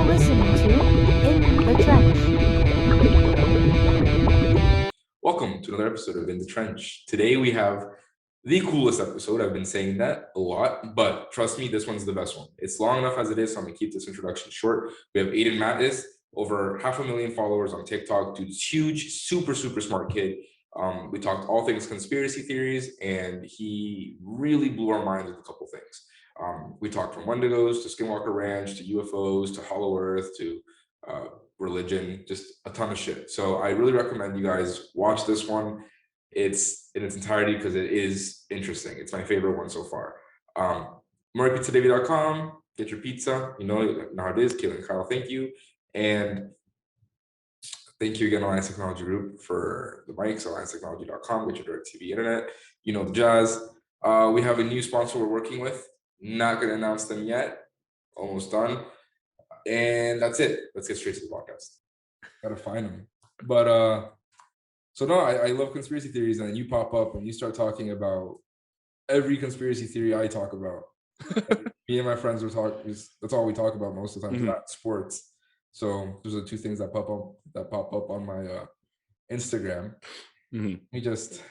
listening to In the Trench. Welcome to another episode of In the Trench. Today we have the coolest episode. I've been saying that a lot, but trust me, this one's the best one. It's long enough as it is, so I'm going to keep this introduction short. We have Aidan Mattis, over 500,000 followers on TikTok. Dude's huge, super smart kid. We talked all things conspiracy theories, and he really blew our minds with a couple things. We talked from Wendigos to Skinwalker Ranch to UFOs to Hollow Earth to religion, just a ton of shit. So I really recommend you guys watch this one. It's in its entirety because it is interesting. It's my favorite one so far. MurrayPizzaDavid.com. Get your pizza. You know how it is. Kayla and Kyle, thank you. And thank you again, Alliance Technology Group, for the mics. AllianceTechnology.com. Get your direct TV internet. You know the jazz. We have a new sponsor we're working with. Not going to announce them yet. Almost done. And that's it. Let's get straight to the podcast. Gotta find them. But so no, I love conspiracy theories, and then you pop up and you start talking about every conspiracy theory I talk about. Me and my friends were talking. That's all we talk about most of the time. Not sports. So those are the two things that pop up on my Instagram. We just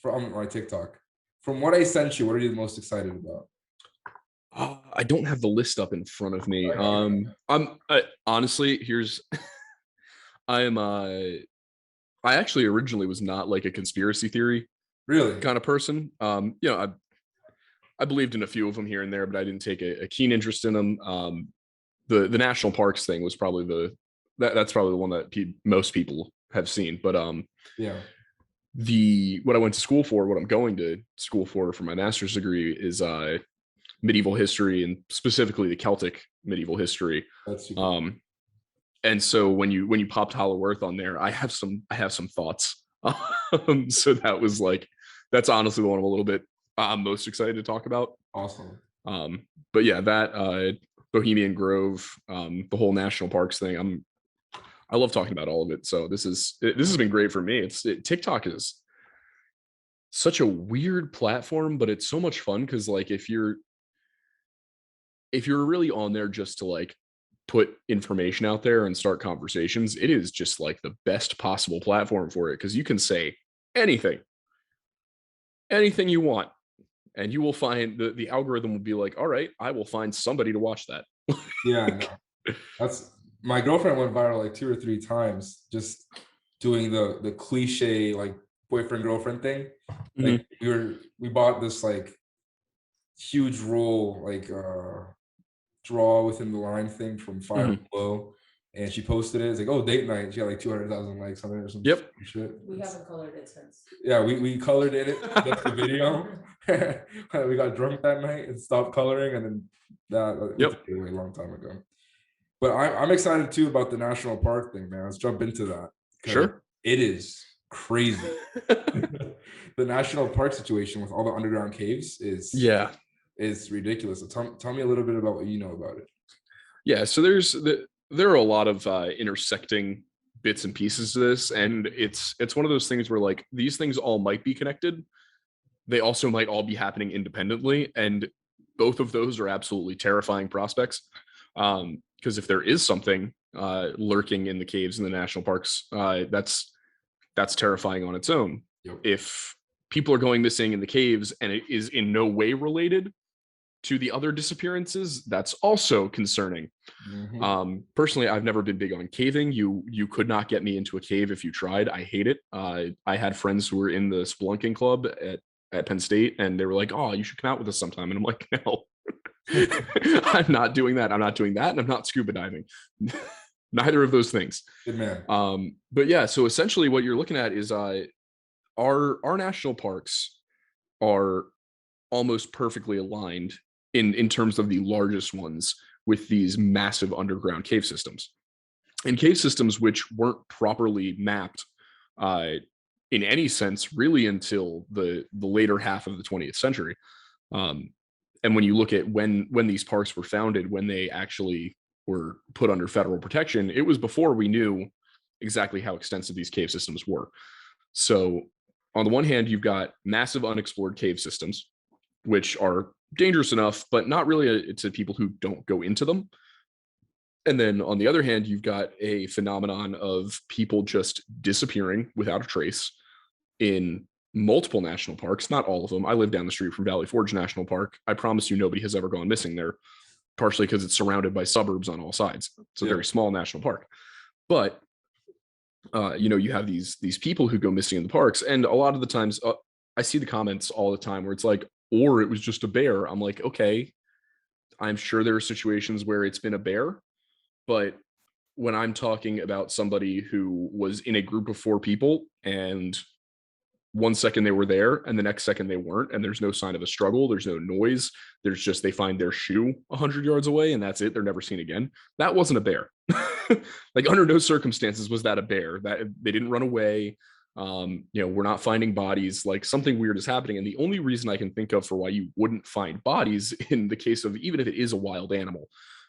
from my TikTok. From what I sent you, what are you most excited about? I don't have the list up in front of me. Honestly, here's I actually originally was not like a conspiracy theory kind of person. I believed in a few of them here and there, but I didn't take a keen interest in them. The national parks thing was probably that's probably the one that most people have seen. But what I went to school for, what I'm going to school for my master's degree is medieval history, and specifically the Celtic medieval history. That's super cool. And so when you popped Hollow Earth on there, I have some thoughts. So that's honestly the one I'm a little bit most excited to talk about. Awesome. But yeah, that Bohemian Grove, the whole national parks thing, I love talking about all of it. So this has been great for me. TikTok is such a weird platform, but it's so much fun because like if you're really on there just to like put information out there and start conversations, it is just like the best possible platform for it, because you can say anything you want, and you will find the algorithm will be like, all right, I will find somebody to watch that. Yeah, that's my girlfriend went viral like 2 or 3 times just doing the cliche like boyfriend girlfriend thing. Like we bought this like huge roll like draw within the line thing from Five Below, and she posted it. It's like, oh, date night. She got like 200,000 likes on it or some shit. We haven't colored it since. Yeah, we colored in it. That's the video. We got drunk that night and stopped coloring, and then that was a really long time ago. But I'm excited too about the national park thing, man. Let's jump into that. Sure. It is crazy. The national park situation with all the underground caves is ridiculous. So tell me a little bit about what you know about it. Yeah, so there are a lot of intersecting bits and pieces to this, and it's one of those things where like these things all might be connected. They also might all be happening independently, and both of those are absolutely terrifying prospects. Because if there is something lurking in the caves in the national parks, that's terrifying on its own. Yep. If people are going missing in the caves and it is in no way related to the other disappearances, that's also concerning. Personally, I've never been big on caving. You could not get me into a cave if you tried. I hate it. I had friends who were in the spelunking club at Penn State, and they were like, oh, you should come out with us sometime. And I'm like, no, I'm not doing that. I'm not doing that. And I'm not scuba diving. Neither of those things. Good man. But yeah, so essentially what you're looking at is our national parks are almost perfectly aligned in terms of the largest ones with these massive underground cave systems, and cave systems which weren't properly mapped in any sense really until the later half of the 20th century. And when you look at when these parks were founded, when they actually were put under federal protection, it was before we knew exactly how extensive these cave systems were. So on the one hand, you've got massive unexplored cave systems, which are dangerous enough, but not really to people who don't go into them. And then on the other hand, you've got a phenomenon of people just disappearing without a trace in multiple national parks, not all of them. I live down the street from Valley Forge National Park. I promise you nobody has ever gone missing there, partially because it's surrounded by suburbs on all sides. It's a very small national park. But you have these people who go missing in the parks, and a lot of the times I see the comments all the time where it's like, or it was just a bear. I'm like, okay, I'm sure there are situations where it's been a bear, but when I'm talking about somebody who was in a group of 4 people and one second they were there and the next second they weren't, and there's no sign of a struggle, there's no noise, there's just they find their shoe 100 yards away and that's it, they're never seen again. That wasn't a bear. Like, under no circumstances was that a bear. That they didn't run away. We're not finding bodies. Like, something weird is happening, and the only reason I can think of for why you wouldn't find bodies in the case of, even if it is a wild animal,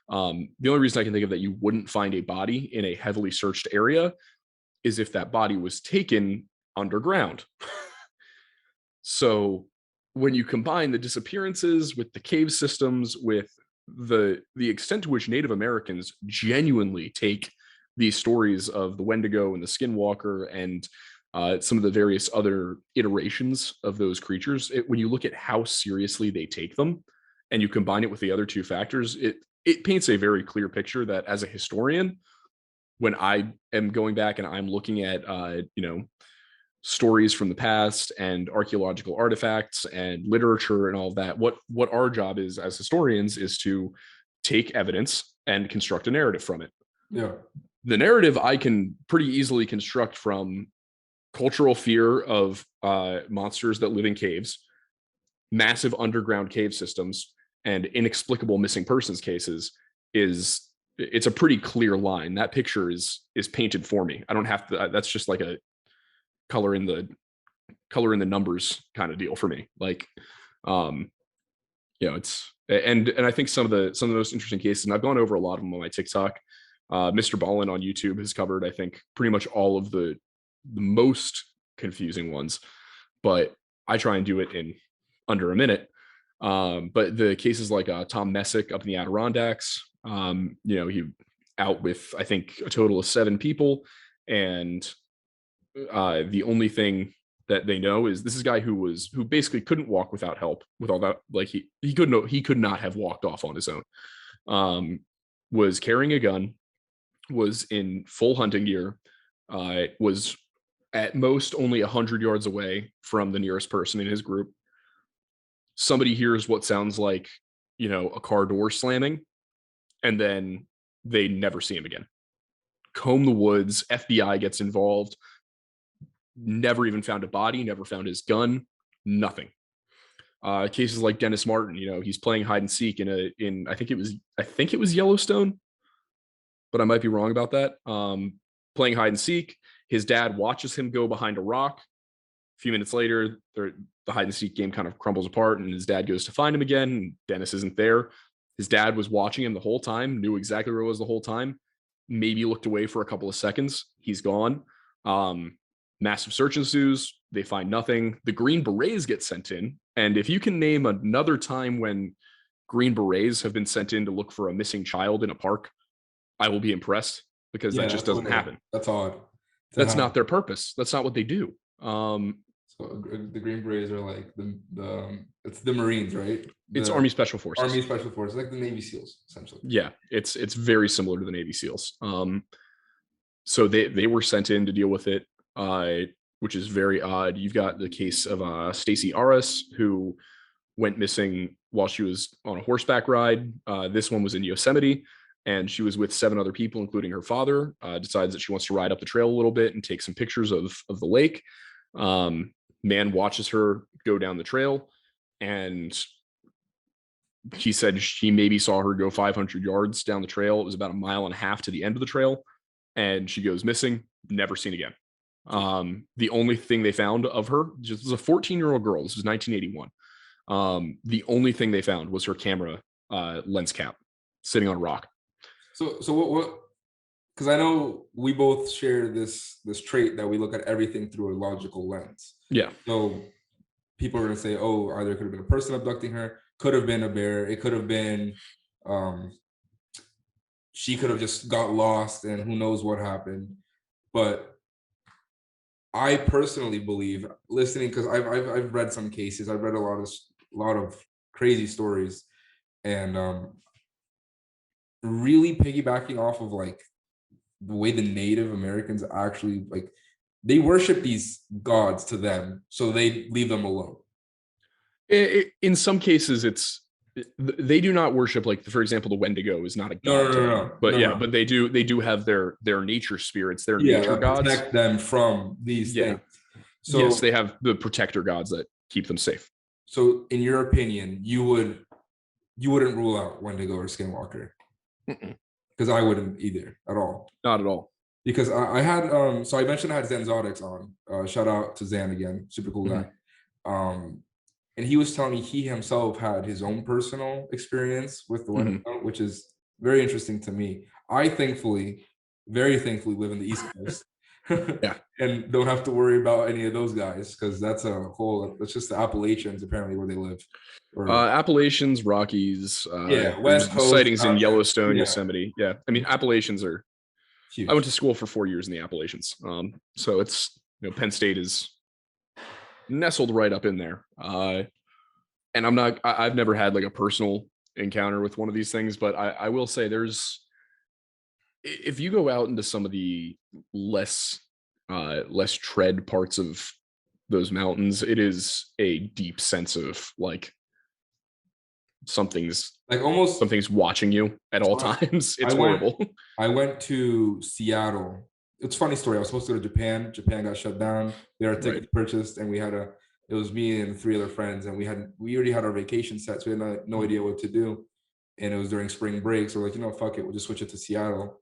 the only reason I can think of that you wouldn't find a body in a heavily searched area is if that body was taken underground. So when you combine the disappearances with the cave systems, with the extent to which Native Americans genuinely take these stories of the Wendigo and the Skinwalker and some of the various other iterations of those creatures, when you look at how seriously they take them and you combine it with the other 2 factors, it paints a very clear picture that, as a historian, when I am going back and I'm looking at stories from the past and archaeological artifacts and literature and all of that, what our job is as historians is to take evidence and construct a narrative from it. Yeah. The narrative I can pretty easily construct from cultural fear of monsters that live in caves, massive underground cave systems, and inexplicable missing persons cases. It's a pretty clear line. That picture is painted for me. I don't have to, that's just like a color in the numbers kind of deal for me. Like, it's, and I think some of the most interesting cases, and I've gone over a lot of them on my TikTok. Mr. Ballin on YouTube has covered, I think, pretty much all of the most confusing ones, but I try and do it in under a minute. But the cases like Tom Messick up in the Adirondacks, he out with, I think, a total of 7 people, and the only thing that they know is this is a guy who basically couldn't walk without help. With all that, like, he could not have walked off on his own. Was carrying a gun, was in full hunting gear, was at most only 100 yards away from the nearest person in his group. Somebody hears what sounds like, a car door slamming, and then they never see him again. Comb the woods, FBI gets involved, never even found a body, never found his gun, nothing. Cases like Dennis Martin, he's playing hide and seek in I think it was Yellowstone, but I might be wrong about that. Playing hide and seek, his dad watches him go behind a rock. A few minutes later, the hide and seek game kind of crumbles apart, and his dad goes to find him again, and Dennis isn't there. His dad was watching him the whole time, knew exactly where it was the whole time, maybe looked away for a couple of seconds. He's gone. Massive search ensues. They find nothing. The Green Berets get sent in. And if you can name another time when Green Berets have been sent in to look for a missing child in a park, I will be impressed, because that just doesn't happen. That's odd. That's not their purpose. That's not what they do. So the Green Berets are like it's the Marines, right? It's Army Special Forces. Army Special Forces, like the Navy SEALs, essentially. Yeah, it's very similar to the Navy SEALs. So they were sent in to deal with it, which is very odd. You've got the case of Stacey Aris, who went missing while she was on a horseback ride. This one was in Yosemite, and she was with 7 other people, including her father. Decides that she wants to ride up the trail a little bit and take some pictures of the lake. Man watches her go down the trail, and he said he maybe saw her go 500 yards down the trail. It was about 1.5 miles to the end of the trail, and she goes missing, never seen again. The only thing they found of her, just was a 14-year-old girl. This was 1981. The only thing they found was her camera lens cap sitting on a rock. So what? Because I know we both share this trait that we look at everything through a logical lens. Yeah. So people are going to say, oh, either could have been a person abducting her, could have been a bear, it could have been she could have just got lost and who knows what happened. But I personally believe, listening, because I've read some cases, I've read a lot of crazy stories, and really piggybacking off of like the way the Native Americans actually, like, they worship these gods to them, so they leave them alone. In some cases, they do not worship, like, for example, the Wendigo is not a god to them. But but they do have their nature spirits, their nature gods, protect them from these things. So yes, they have the protector gods that keep them safe. So in your opinion, you wouldn't rule out Wendigo or Skinwalker? Because I wouldn't either at all. Not at all. Because I had so I mentioned I had Zanzotics on. Shout out to Zan again, super cool guy. And he was telling me he himself had his own personal experience with the Wendigo, which is very interesting to me. I very thankfully live in the East Coast. And don't have to worry about any of those guys, because that's just the Appalachians apparently where they live. Appalachians, Rockies, West Coast sightings in Yellowstone, Yosemite. I mean, Appalachians are huge. I went to school for 4 years in the Appalachians, so it's, Penn State is nestled right up in there. And I've never had like a personal encounter with one of these things, but I will say if you go out into some of the less tread parts of those mountains, it is a deep sense of like something's watching you at all times. It's horrible. I went to Seattle. It's a funny story. I was supposed to go to Japan. Japan got shut down. There are tickets purchased, and it was me and 3 other friends, and we already had our vacation set, so we had no idea what to do. And it was during spring break, so we're like, fuck it, we'll just switch it to Seattle.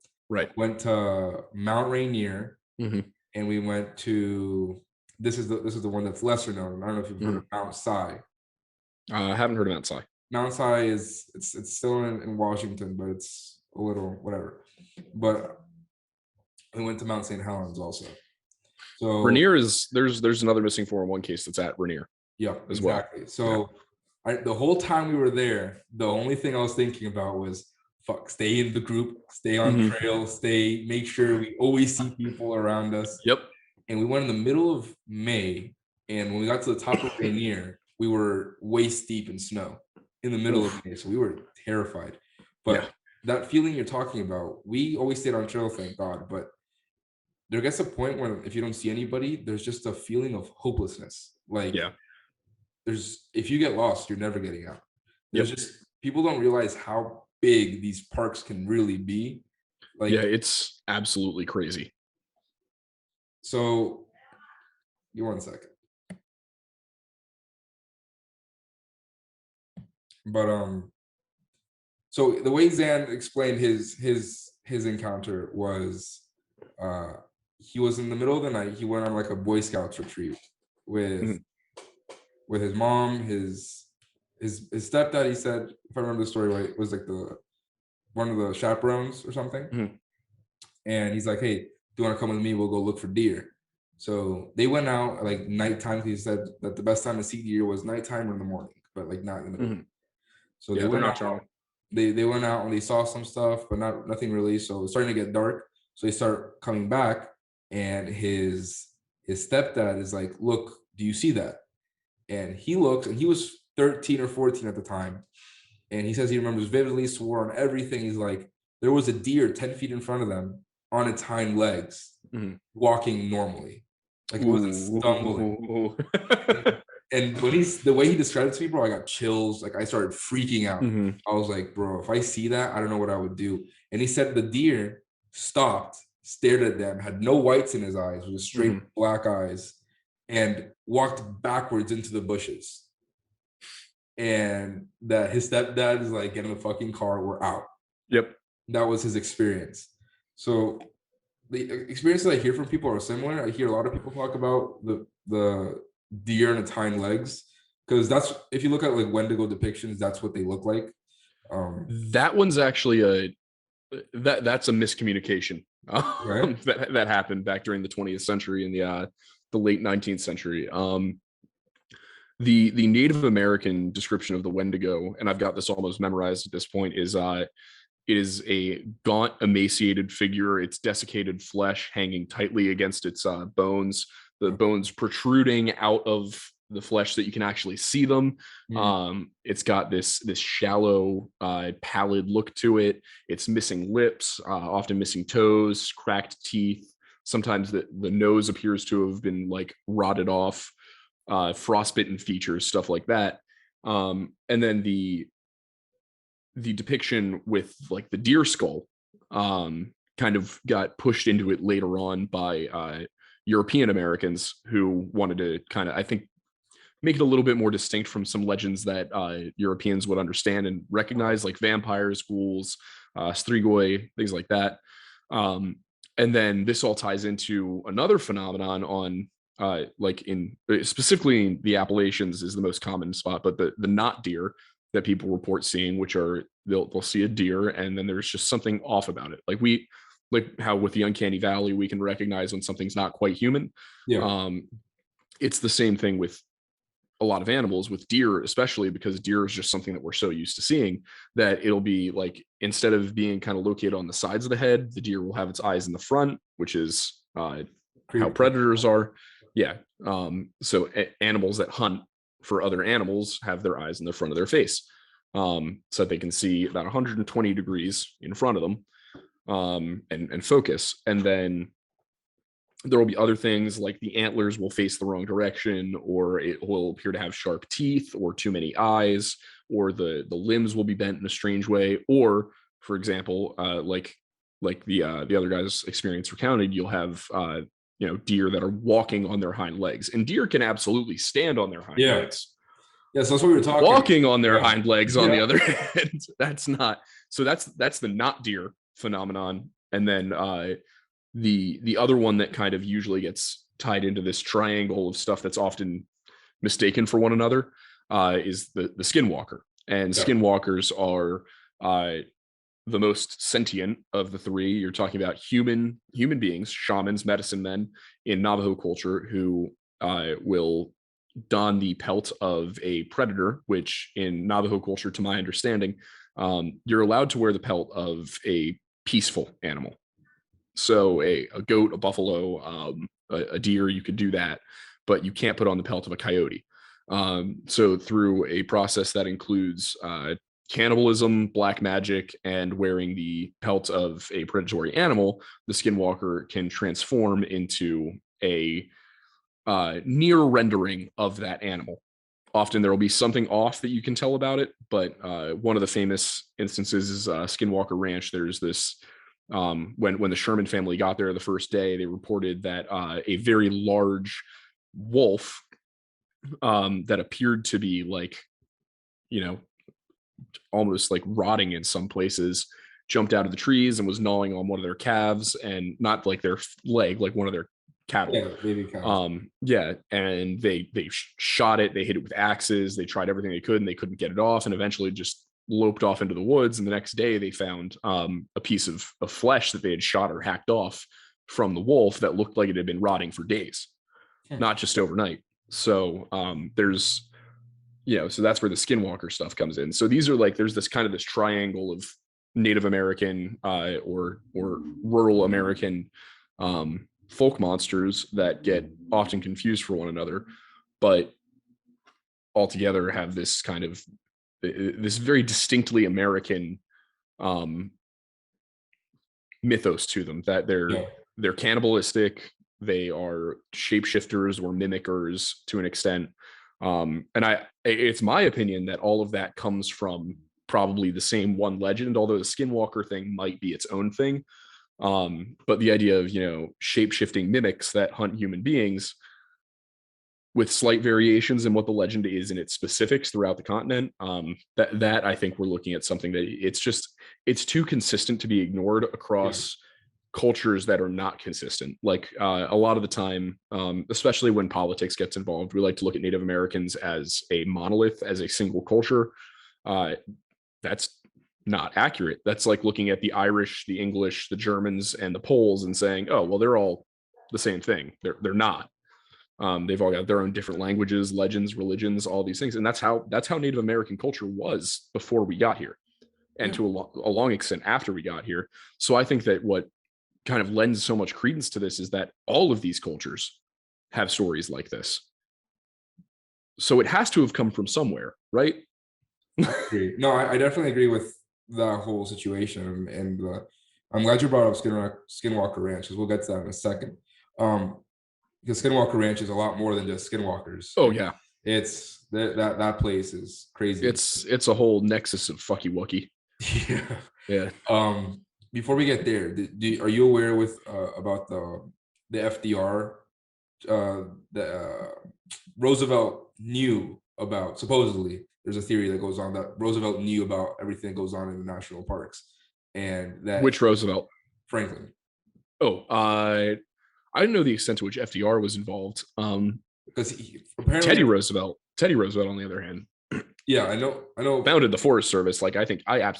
Went to Mount Rainier, and we went to this is the one that's lesser known. I don't know if you've heard of Mount Si. I haven't heard of Mount Si. Mount Si it's still in Washington, but it's a little whatever. But we went to Mount St. Helens also. So Rainier there's another missing 411 case that's at Rainier. Yeah, exactly. Well. So the whole time we were there, the only thing I was thinking about was, fuck, stay in the group, stay on trail, make sure we always see people around us. Yep. And we went in the middle of May, and when we got to the top of Rainier, we were waist deep in snow in the middle of May, so we were terrified. But that feeling you're talking about, we always stayed on trail, thank God, but there gets a point where if you don't see anybody, there's just a feeling of hopelessness. Like, if you get lost, you're never getting out. There's just, people don't realize how big these parks can really be. Like, it's absolutely crazy. So, give 1 second. But so the way Zan explained his encounter was, he was in the middle of the night. He went on like a Boy Scouts retreat with his mom, his stepdad. He said, if I remember the story right, was like one of the chaperones or something. And he's like, hey, do you want to come with me? We'll go look for deer. So they went out at like nighttime. He said that the best time to see deer was nighttime or in the morning, but like not in the middle. So they went out. They went out and they saw some stuff, but nothing really. So it was starting to get dark. So they start coming back, and his stepdad is like, look, do you see that? And he looks, and he was 13 or 14 at the time. And he says he remembers vividly, swore on everything. He's like, there was a deer 10 feet in front of them on its hind legs, walking normally. Like, it wasn't stumbling. And when the way he described it to me, bro, I got chills. Like, I started freaking out. I was like, bro, if I see that, I don't know what I would do. And he said the deer stopped, stared at them, had no whites in his eyes, with straight black eyes, and walked backwards into the bushes. And that his stepdad is like, get in the fucking car, we're out. Yep. That was his experience. So the experiences I hear from people are similar. I hear a lot of people talk about the deer and its hind legs, because that's, if you look at like Wendigo depictions, that's what they look like. That one's actually that's a miscommunication that happened back during the 20th century and the late 19th century. The Native American description of the Wendigo, and I've got this almost memorized at this point, is it is a gaunt, emaciated figure. It's desiccated flesh hanging tightly against its bones, the bones protruding out of the flesh so that you can actually see them. It's got this shallow, pallid look to it. It's missing lips, often missing toes, cracked teeth. Sometimes the nose appears to have been like rotted off, frostbitten features, stuff like that. And then the depiction with like the deer skull kind of got pushed into it later on by European Americans who wanted to kind of, I think, make it a little bit more distinct from some legends that Europeans would understand and recognize, like vampires, ghouls, strigoi, things like that. And then this all ties into another phenomenon on like in specifically in the Appalachians is the most common spot, but the not deer that people report seeing, which are they'll see a deer and then there's just something off about it. Like how with the uncanny valley, we can recognize when something's not quite human. It's the same thing with a lot of animals, with deer, especially because deer is just something that we're so used to seeing that it'll be like, instead of being kind of located on the sides of the head, the deer will have its eyes in the front, which is how predators are. So animals that hunt for other animals have their eyes in the front of their face, so that they can see about 120 degrees in front of them, and focus. And then there will be other things like the antlers will face the wrong direction, or it will appear to have sharp teeth or too many eyes, or the limbs will be bent in a strange way. Or, for example, like the other guy's experience recounted, you'll have deer that are walking on their hind legs, and deer can absolutely stand on their hind legs. Yeah, so that's what we were talking. Walking on their hind legs, on the other hand, that's not. So that's the not deer phenomenon. And then the other one that kind of usually gets tied into this triangle of stuff that's often mistaken for one another is the skinwalker. And skinwalkers are the most sentient of the three. You're talking about human beings, shamans, medicine men in Navajo culture who will don the pelt of a predator, which in Navajo culture, to my understanding, you're allowed to wear the pelt of a peaceful animal. So a goat, a buffalo, a deer, you could do that, but you can't put on the pelt of a coyote. So through a process that includes cannibalism, black magic, and wearing the pelt of a predatory animal, the skinwalker can transform into a near rendering of that animal. Often there will be something off that you can tell about it, but one of the famous instances is Skinwalker Ranch. There's this when the Sherman family got there the first day, they reported that a very large wolf that appeared to be like, almost like rotting in some places, jumped out of the trees and was gnawing on one of their calves, and not like their leg, like one of their cattle. Baby cows. And they shot it, they hit it with axes, they tried everything they could, and they couldn't get it off, and eventually just loped off into the woods. And the next day they found a piece of flesh that they had shot or hacked off from the wolf that looked like it had been rotting for days, not just overnight. So there's so that's where the skinwalker stuff comes in. So these are like, there's this kind of this triangle of Native American or rural American folk monsters that get often confused for one another, but altogether have this kind of this very distinctly American mythos to them, that they're cannibalistic, they are shapeshifters or mimickers to an extent. And it's my opinion that all of that comes from probably the same one legend, although the skinwalker thing might be its own thing. But the idea of, shape-shifting mimics that hunt human beings with slight variations in what the legend is in its specifics throughout the continent, that I think we're looking at something that it's too consistent to be ignored across cultures that are not consistent. Like a lot of the time, especially when politics gets involved, we like to look at Native Americans as a monolith, as a single culture. That's not accurate. That's like looking at the Irish, the English, the Germans, and the Poles and saying, oh, well, they're all the same thing. They're not. They've all got their own different languages, legends, religions, all these things. And that's how Native American culture was before we got here. and to a long extent after we got here. So I think that what kind of lends so much credence to this is that all of these cultures have stories like this. So it has to have come from somewhere, right? I agree. No, I definitely agree with that whole situation, and I'm glad you brought up Skinwalker Ranch, because we'll get to that in a second. Because Skinwalker Ranch is a lot more than just skinwalkers. Oh yeah, it's that place is crazy. It's a whole nexus of fucky wucky. Yeah. Before we get there, are you aware about the FDR? Roosevelt knew about, supposedly there's a theory that goes on that Roosevelt knew about everything that goes on in the national parks, and that Which Roosevelt? Franklin. Oh, I didn't know the extent to which FDR was involved. Because apparently Teddy Roosevelt, on the other hand, yeah, I know, founded the Forest Service. Like I think and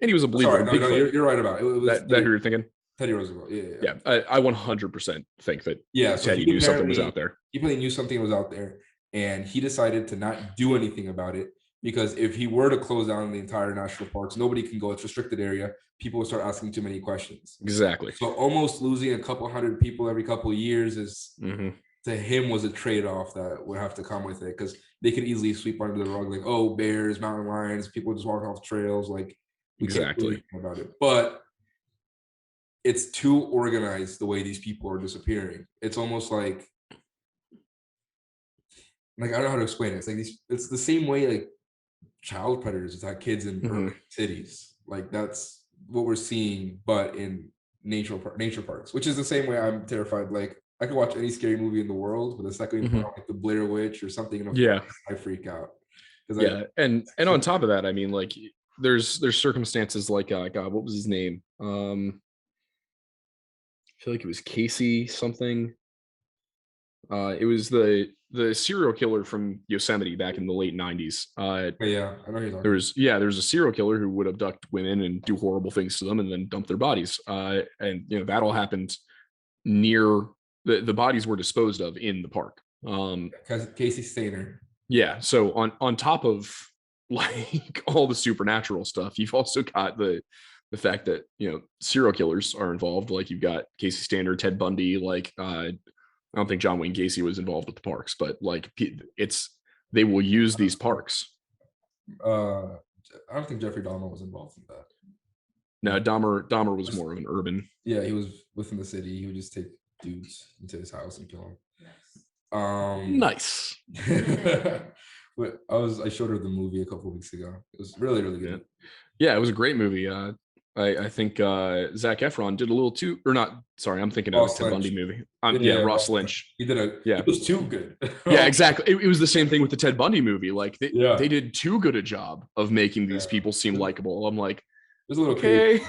he was a believer. Sorry, in no, Bigfoot. you're right about it. It was that who you're thinking? Teddy Roosevelt. Yeah. I 100% think that. Yeah, so Teddy knew something was out there. He really knew something was out there, and he decided to not do anything about it, because if he were to close down the entire national parks, nobody can go. It's restricted area. People will start asking too many questions. Exactly. So almost losing a couple hundred people every couple of years is to him was a trade-off that would have to come with it, because they could easily sweep under the rug, like, oh, bears, mountain lions, people just walking off trails, like we can't do anything about it. But it's too organized the way these people are disappearing. It's almost like I don't know how to explain it. It's like it's the same way like child predators attack kids in urban cities. Like that's what we're seeing, but in nature parks, which is the same way I'm terrified. Like I could watch any scary movie in the world, but the second you put on like the Blair Witch or something in a forest, I freak out. Yeah, and on top of that, I mean, like there's circumstances like God, what was his name? I feel like it was Casey something. It was the serial killer from Yosemite back in the late 90s. Yeah, I know you're talking. There's a serial killer who would abduct women and do horrible things to them and then dump their bodies. And that all happened near the bodies were disposed of in the park. Casey Stainer. Yeah. So on top of like all the supernatural stuff, you've also got the fact that serial killers are involved. Like you've got Casey Stainer, Ted Bundy. Like I don't think John Wayne Gacy was involved with the parks, but like they will use these parks. I don't think Jeffrey Dahmer was involved in that. No, Dahmer was more of an urban. Yeah, he was within the city. He would just take dudes into his house and kill them. Nice. But I showed her the movie a couple of weeks ago. It was really, really good. Yeah, it was a great movie. I think Zac Efron did a little too, or not. Sorry, I'm thinking of the Ted Bundy movie. Ross Lynch. He did it was too good. Yeah, exactly. It was the same thing with the Ted Bundy movie. Like they did too good a job of making these people seem likable. I'm like, there's a little okay.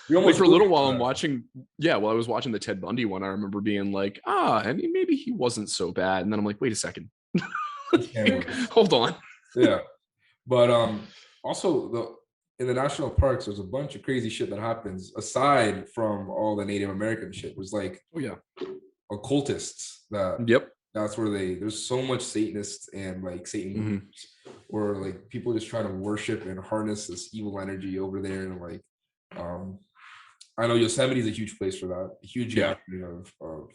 Like for a little while I'm watching. Yeah, while I was watching the Ted Bundy one, I remember being like, I mean, maybe he wasn't so bad. And then I'm like, wait a second. Hold on. Yeah. But also in the national parks, there's a bunch of crazy shit that happens aside from all the Native American shit. It was like, occultists that's where there's so much Satanists and like Satan or like people just trying to worship and harness this evil energy over there. And like, I know Yosemite is a huge place for that, a huge gathering of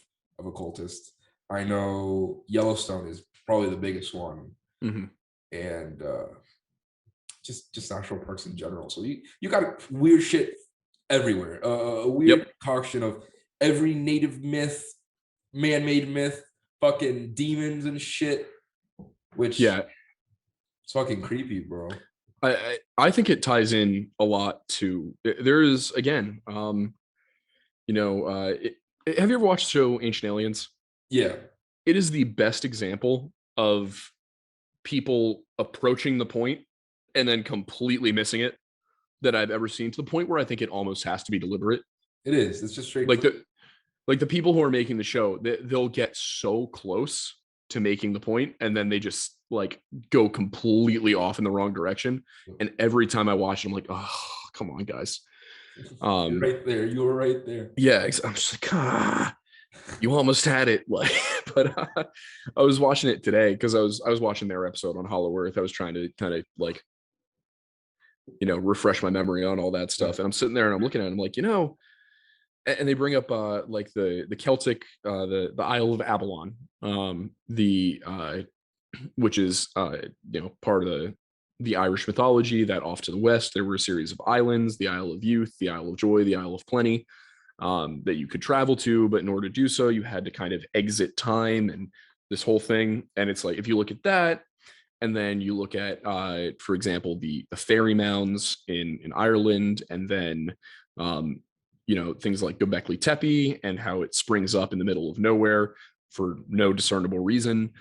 occultists. I know Yellowstone is probably the biggest one. And just national parks in general. So you got weird shit everywhere. A weird concoction of every native myth, man-made myth, fucking demons and shit. Which it's fucking creepy, bro. I think it ties in a lot to there is again, have you ever watched the show Ancient Aliens? Yeah. It is the best example of people approaching the point and then completely missing it that I've ever seen, to the point where I think it almost has to be deliberate. It is. It's just straight. Like the people who are making the show, they'll get so close to making the point, and then they just like go completely off in the wrong direction. And every time I watch it, I'm like, oh, come on, guys. You're right there. You were right there. Yeah, I'm just like, you almost had it. Like, but I was watching it today because I was watching their episode on Hollow Earth. I was trying to kind of like refresh my memory on all that stuff. And I'm sitting there and I'm looking at it, I'm like, and they bring up like the Celtic, the Isle of Avalon, which is part of the Irish mythology, that off to the west there were a series of islands, the Isle of Youth, the Isle of Joy, the Isle of Plenty, that you could travel to, but in order to do so you had to kind of exit time and this whole thing. And it's like, if you look at that, and then you look at for example the fairy mounds in Ireland, and then things like Göbekli Tepe and how it springs up in the middle of nowhere for no discernible reason.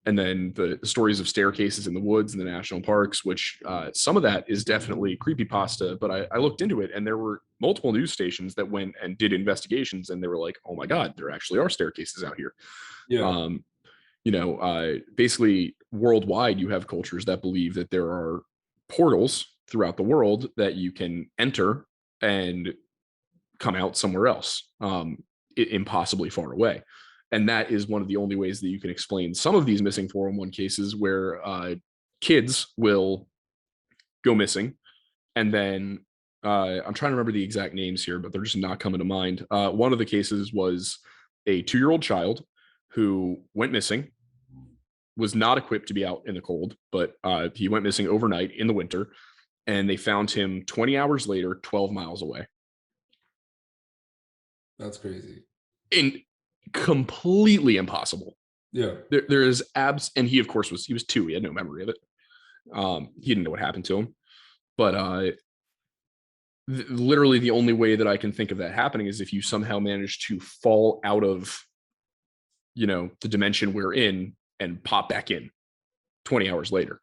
And then the stories of staircases in the woods in the national parks, which some of that is definitely creepypasta, but I looked into it and there were multiple news stations that went and did investigations, and they were like, oh my God, there actually are staircases out here. Yeah. Basically worldwide, you have cultures that believe that there are portals throughout the world that you can enter and come out somewhere else, impossibly far away. And that is one of the only ways that you can explain some of these missing 411 cases, where kids will go missing. And then I'm trying to remember the exact names here, but they're just not coming to mind. One of the cases was a 2-year-old child who went missing, was not equipped to be out in the cold, but he went missing overnight in the winter, and they found him 20 hours later, 12 miles away. That's crazy. And completely impossible. Yeah. There is and he of course he was 2, he had no memory of it. He didn't know what happened to him. But literally the only way that I can think of that happening is if you somehow manage to fall out of the dimension we're in and pop back in 20 hours later.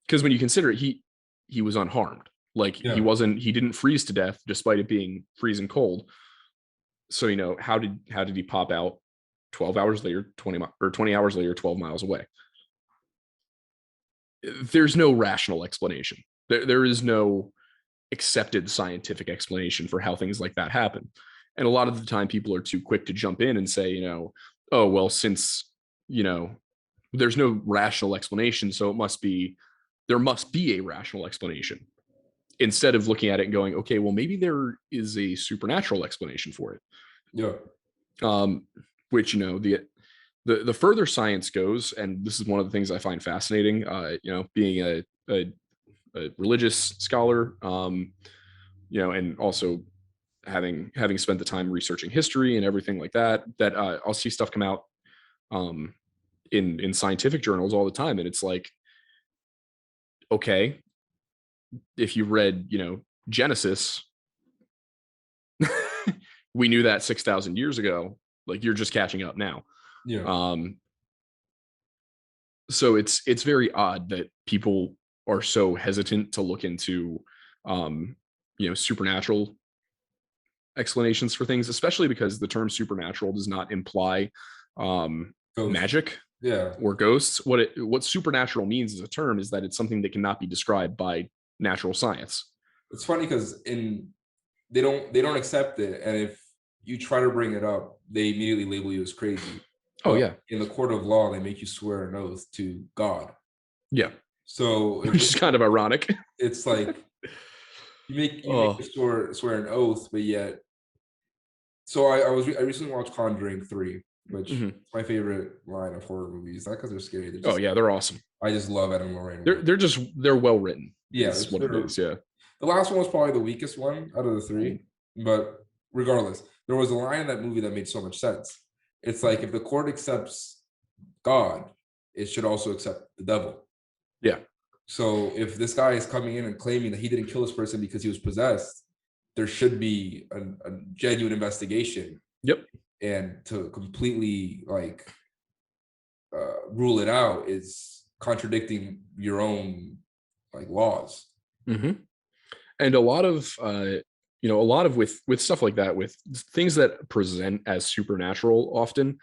Because when you consider it, he was unharmed. Like he didn't freeze to death despite it being freezing cold. So how did he pop out 12 hours later, 20 hours later, 12 miles away? There's no rational explanation. There is no accepted scientific explanation for how things like that happen. And a lot of the time people are too quick to jump in and say, oh, well, since, there's no rational explanation, so there must be a rational explanation, instead of looking at it and going, okay, well, maybe there is a supernatural explanation for it. Yeah. Which, the further science goes, and this is one of the things I find fascinating, being a religious scholar, and also having spent the time researching history and everything like that, I'll see stuff come out in scientific journals all the time, and it's like, okay, if you read Genesis, we knew that 6,000 years ago. Like, you're just catching up now. Yeah. So it's very odd that people are so hesitant to look into supernatural explanations for things, especially because the term supernatural does not imply magic or ghosts. What supernatural means as a term is that it's something that cannot be described by natural science. It's funny because they don't accept it, and if you try to bring it up, they immediately label you as crazy. Oh yeah. In the court of law, they make you swear an oath to God. Yeah. So which is kind of ironic. It's like you make swear an oath, but yet. So I recently watched Conjuring 3, which is my favorite line of horror movies. Not because they're scary. They're awesome. I just love Ed and Lorraine. They're well written. Yeah, that's what it is. Yeah. The last one was probably the weakest one out of the 3, but regardless, there was a line in that movie that made so much sense. It's like, if the court accepts God, it should also accept the devil. Yeah. So if this guy is coming in and claiming that he didn't kill this person because he was possessed, there should be a genuine investigation. Yep. And to completely rule it out is contradicting your own laws. Mm-hmm. And a lot of with stuff like that, with things that present as supernatural often,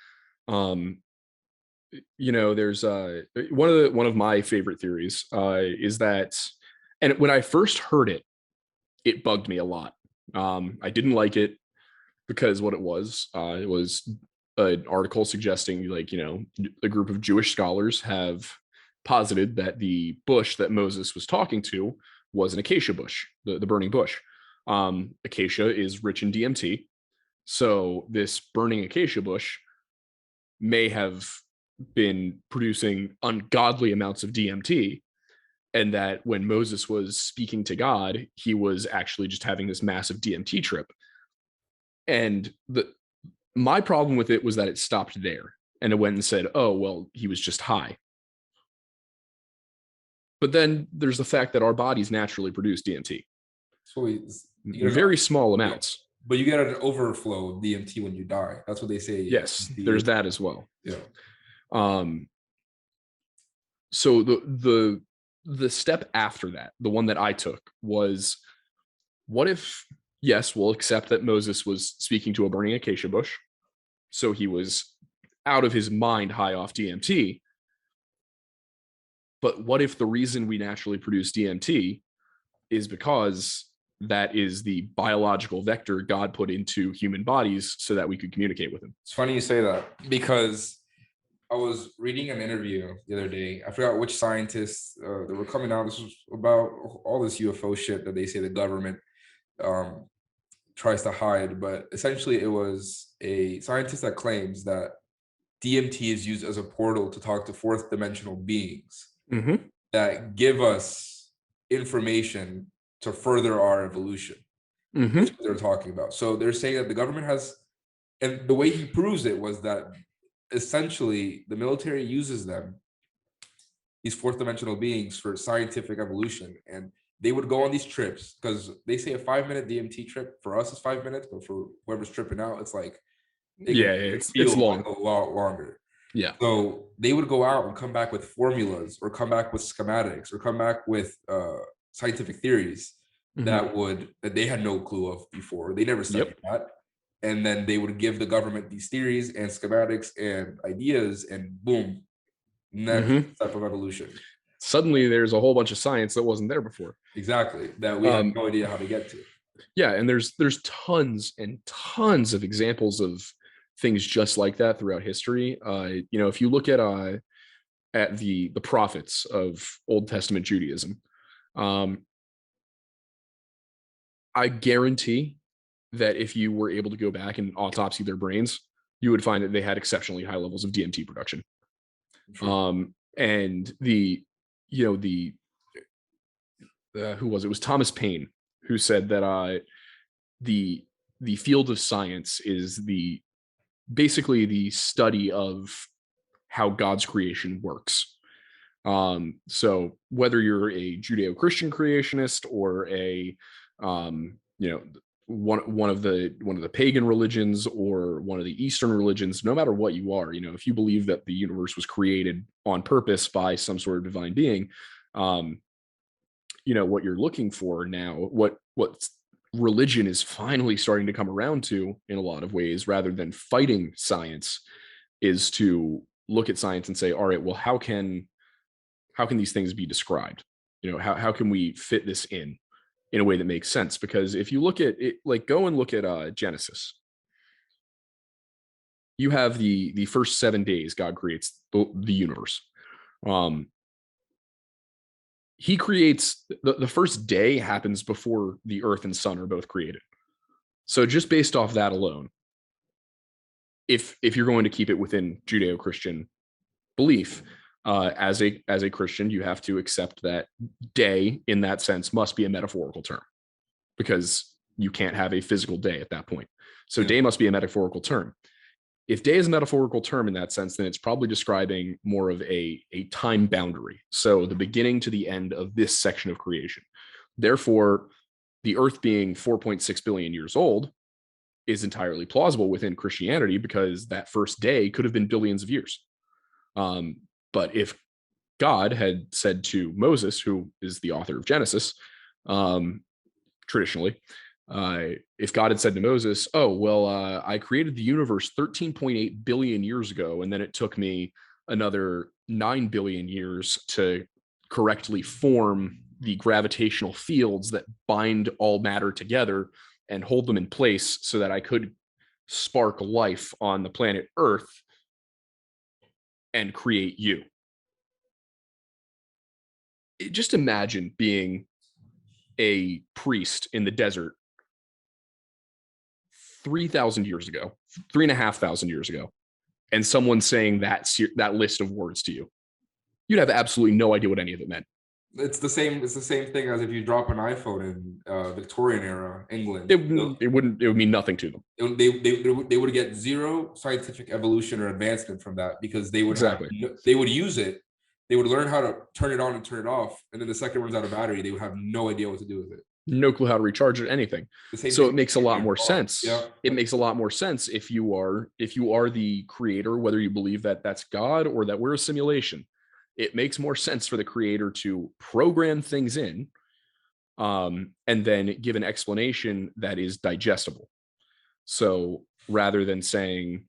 there's one of my favorite theories is that, and when I first heard it, it bugged me a lot. I didn't like it because what it was an article suggesting a group of Jewish scholars have posited that the bush that Moses was talking to was an acacia bush, the burning bush. Acacia is rich in DMT. So this burning acacia bush may have been producing ungodly amounts of DMT, and that when Moses was speaking to God, he was actually just having this massive DMT trip. And my problem with it was that it stopped there, and it went and said, oh, well, he was just high. But then there's the fact that our bodies naturally produce DMT. So very small amounts. But you get an overflow of DMT when you die. That's what they say. Yes, there's that as well. Yeah. So the step after that, the one that I took, was, what if, yes, we'll accept that Moses was speaking to a burning acacia bush, so he was out of his mind high off DMT. But what if the reason we naturally produce DMT is because that is the biological vector God put into human bodies so that we could communicate with him? It's funny you say that, because I was reading an interview the other day. I forgot which scientists that were coming out. This was about all this UFO shit that they say the government tries to hide. But essentially, it was a scientist that claims that DMT is used as a portal to talk to fourth dimensional beings that give us information to further our evolution. That's what they're talking about. So they're saying that the government has, and the way he proves it was that essentially the military uses them, these fourth dimensional beings, for scientific evolution. And they would go on these trips, because they say a 5-minute DMT trip for us is 5 minutes, but for whoever's tripping out, it's like, it's long, like a lot longer. Yeah. So they would go out and come back with formulas, or come back with schematics, or come back with scientific theories that they had no clue of before. They never studied that. And then they would give the government these theories and schematics and ideas, and boom, next type of evolution. Suddenly there's a whole bunch of science that wasn't there before. Exactly. That we have no idea how to get to. Yeah, and there's tons and tons of examples of things just like that throughout history. If you look at the prophets of Old Testament Judaism, I guarantee that if you were able to go back and autopsy their brains, you would find that they had exceptionally high levels of DMT production. And who was it? It was Thomas Paine who said that the field of science is basically the study of how God's creation works. So whether you're a Judeo-Christian creationist or one of the pagan religions or one of the Eastern religions, no matter what you are, if you believe that the universe was created on purpose by some sort of divine being, what you're looking for now, what religion is finally starting to come around to in a lot of ways, rather than fighting science, is to look at science and say, all right, well, how can these things be described? How can we fit this in a way that makes sense? Because if you look at it, like, go and look at Genesis, you have the first 7 days God creates the universe. He creates the first day happens before the earth and sun are both created. So just based off that alone, if you're going to keep it within Judeo-Christian belief, as a Christian, you have to accept that day in that sense must be a metaphorical term, because you can't have a physical day at that point. So day must be a metaphorical term. If day is a metaphorical term in that sense, then it's probably describing more of a time boundary. So the beginning to the end of this section of creation. Therefore, the earth being 4.6 billion years old is entirely plausible within Christianity, because that first day could have been billions of years. But if God had said to Moses, who is the author of Genesis, traditionally, if God had said to Moses, oh, well, I created the universe 13.8 billion years ago, and then it took me another 9 billion years to correctly form the gravitational fields that bind all matter together and hold them in place so that I could spark life on the planet Earth and create you. Just imagine being a priest in the desert 3,000 years ago, 3,500 years ago, and someone saying that list of words to you, you'd have absolutely no idea what any of it meant. It's the same thing as if you drop an iPhone in Victorian era England. It would mean nothing to them. They would get zero scientific evolution or advancement from that, because they would they would use it. They would learn how to turn it on and turn it off, and then the second it runs out of battery, they would have no idea what to do with it. No clue how to recharge it, anything. So it makes a lot more sense. Yeah. It makes a lot more sense if you are the creator, whether you believe that that's God or that we're a simulation. It makes more sense for the creator to program things in, and then give an explanation that is digestible. So rather than saying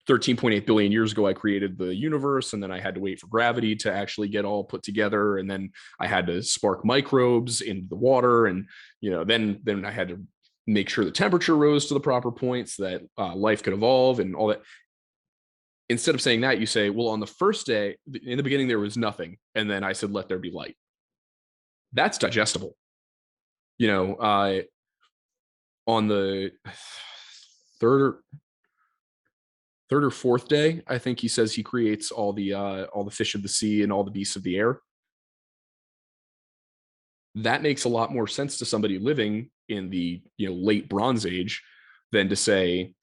13.8 billion years ago, I created the universe, and then I had to wait for gravity to actually get all put together. And then I had to spark microbes into the water. And, then I had to make sure the temperature rose to the proper points so that life could evolve and all that. Instead of saying that, you say, well, on the first day, in the beginning, there was nothing. And then I said, let there be light. That's digestible. On the third or fourth day, I think he says he creates all the fish of the sea and all the beasts of the air. That makes a lot more sense to somebody living in the late Bronze Age than to say,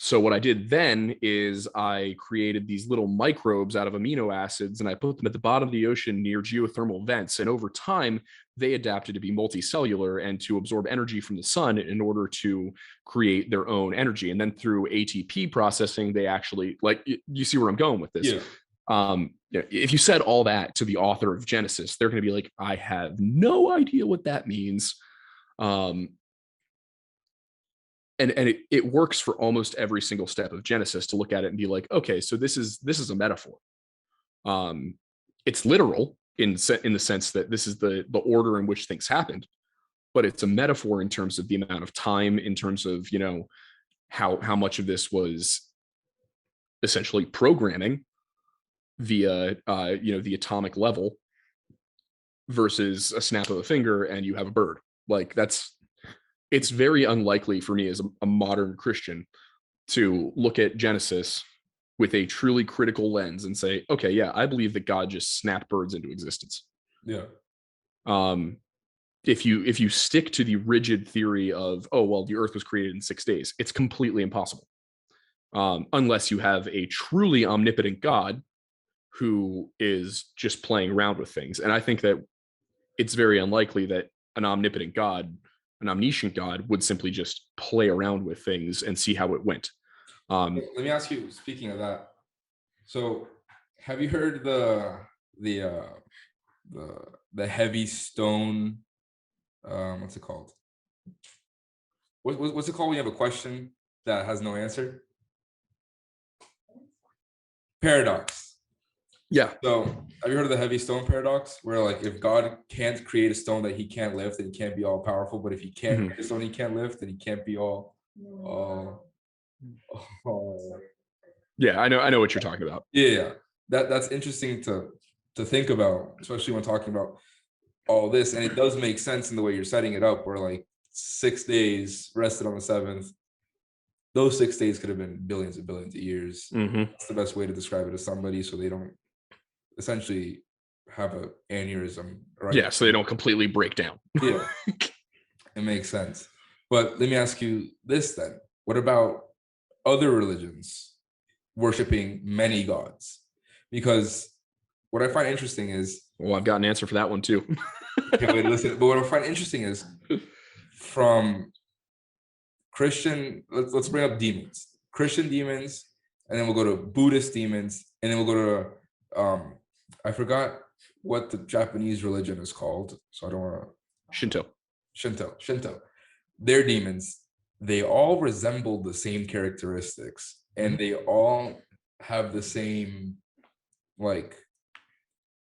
so what I did then is I created these little microbes out of amino acids, and I put them at the bottom of the ocean near geothermal vents. And over time, they adapted to be multicellular and to absorb energy from the sun in order to create their own energy. And then through ATP processing, they actually, like, you see where I'm going with this. Yeah. If you said all that to the author of Genesis, they're going to be like, I have no idea what that means. And it works for almost every single step of Genesis to look at it and be like, okay, so this is a metaphor. It's literal in the sense that this is the order in which things happened, but it's a metaphor in terms of the amount of time, in terms of how much of this was essentially programming via the atomic level versus a snap of a finger and you have a bird. Like, it's very unlikely for me as a modern Christian to look at Genesis with a truly critical lens and say, okay, yeah, I believe that God just snapped birds into existence. Yeah. If you stick to the rigid theory of, oh, well, the earth was created in 6 days, it's completely impossible. Unless you have a truly omnipotent God who is just playing around with things. And I think that it's very unlikely that an omniscient God would simply just play around with things and see how it went. Let me ask you, speaking of that, so have you heard the heavy stone, what's it called? What's it called when you have a question that has no answer? Paradox. Yeah. So have you heard of the heavy stone paradox, where, like, if God can't create a stone that he can't lift, then he can't be all powerful, but if he can't create a stone he can't lift, then he can't be all yeah, I know what you're talking about. Yeah, that's interesting to think about, especially when talking about all this. And it does make sense in the way you're setting it up, where, like, 6 days rested on the seventh. Those 6 days could have been billions and billions of years. That's the best way to describe it to somebody, so they don't essentially have an aneurysm, right? Yeah, so they don't completely break down. Yeah, it makes sense. But let me ask you this then: what about other religions worshiping many gods? Because what I find interesting is, well, I've got an answer for that one too. Okay, wait, listen. But what I find interesting is, from Christian, let's bring up demons, Christian demons, and then we'll go to Buddhist demons, and then we'll go to I forgot what the Japanese religion is called, so I don't want to. Shinto. Their demons, they all resemble the same characteristics, and they all have the same, like,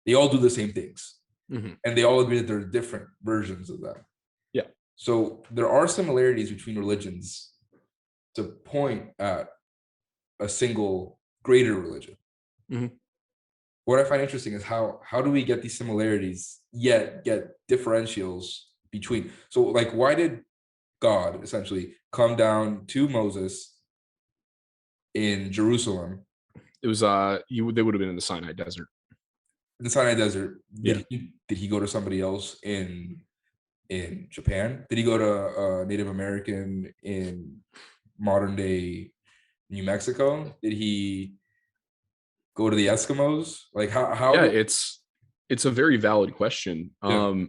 they all do the same things, and they all agree that there are different versions of them. Yeah. So there are similarities between religions to point at a single greater religion. what I find interesting is how do we get these similarities yet get differentials between? So like, why did God essentially come down to Moses in Jerusalem, It was they would have been in the Sinai Desert. the Sinai Desert? Yeah. Did he go to somebody else in Japan? Did he go to a Native American in modern day New Mexico? Did he go to the Eskimos? Like how Yeah, do, it's a very valid question. Yeah.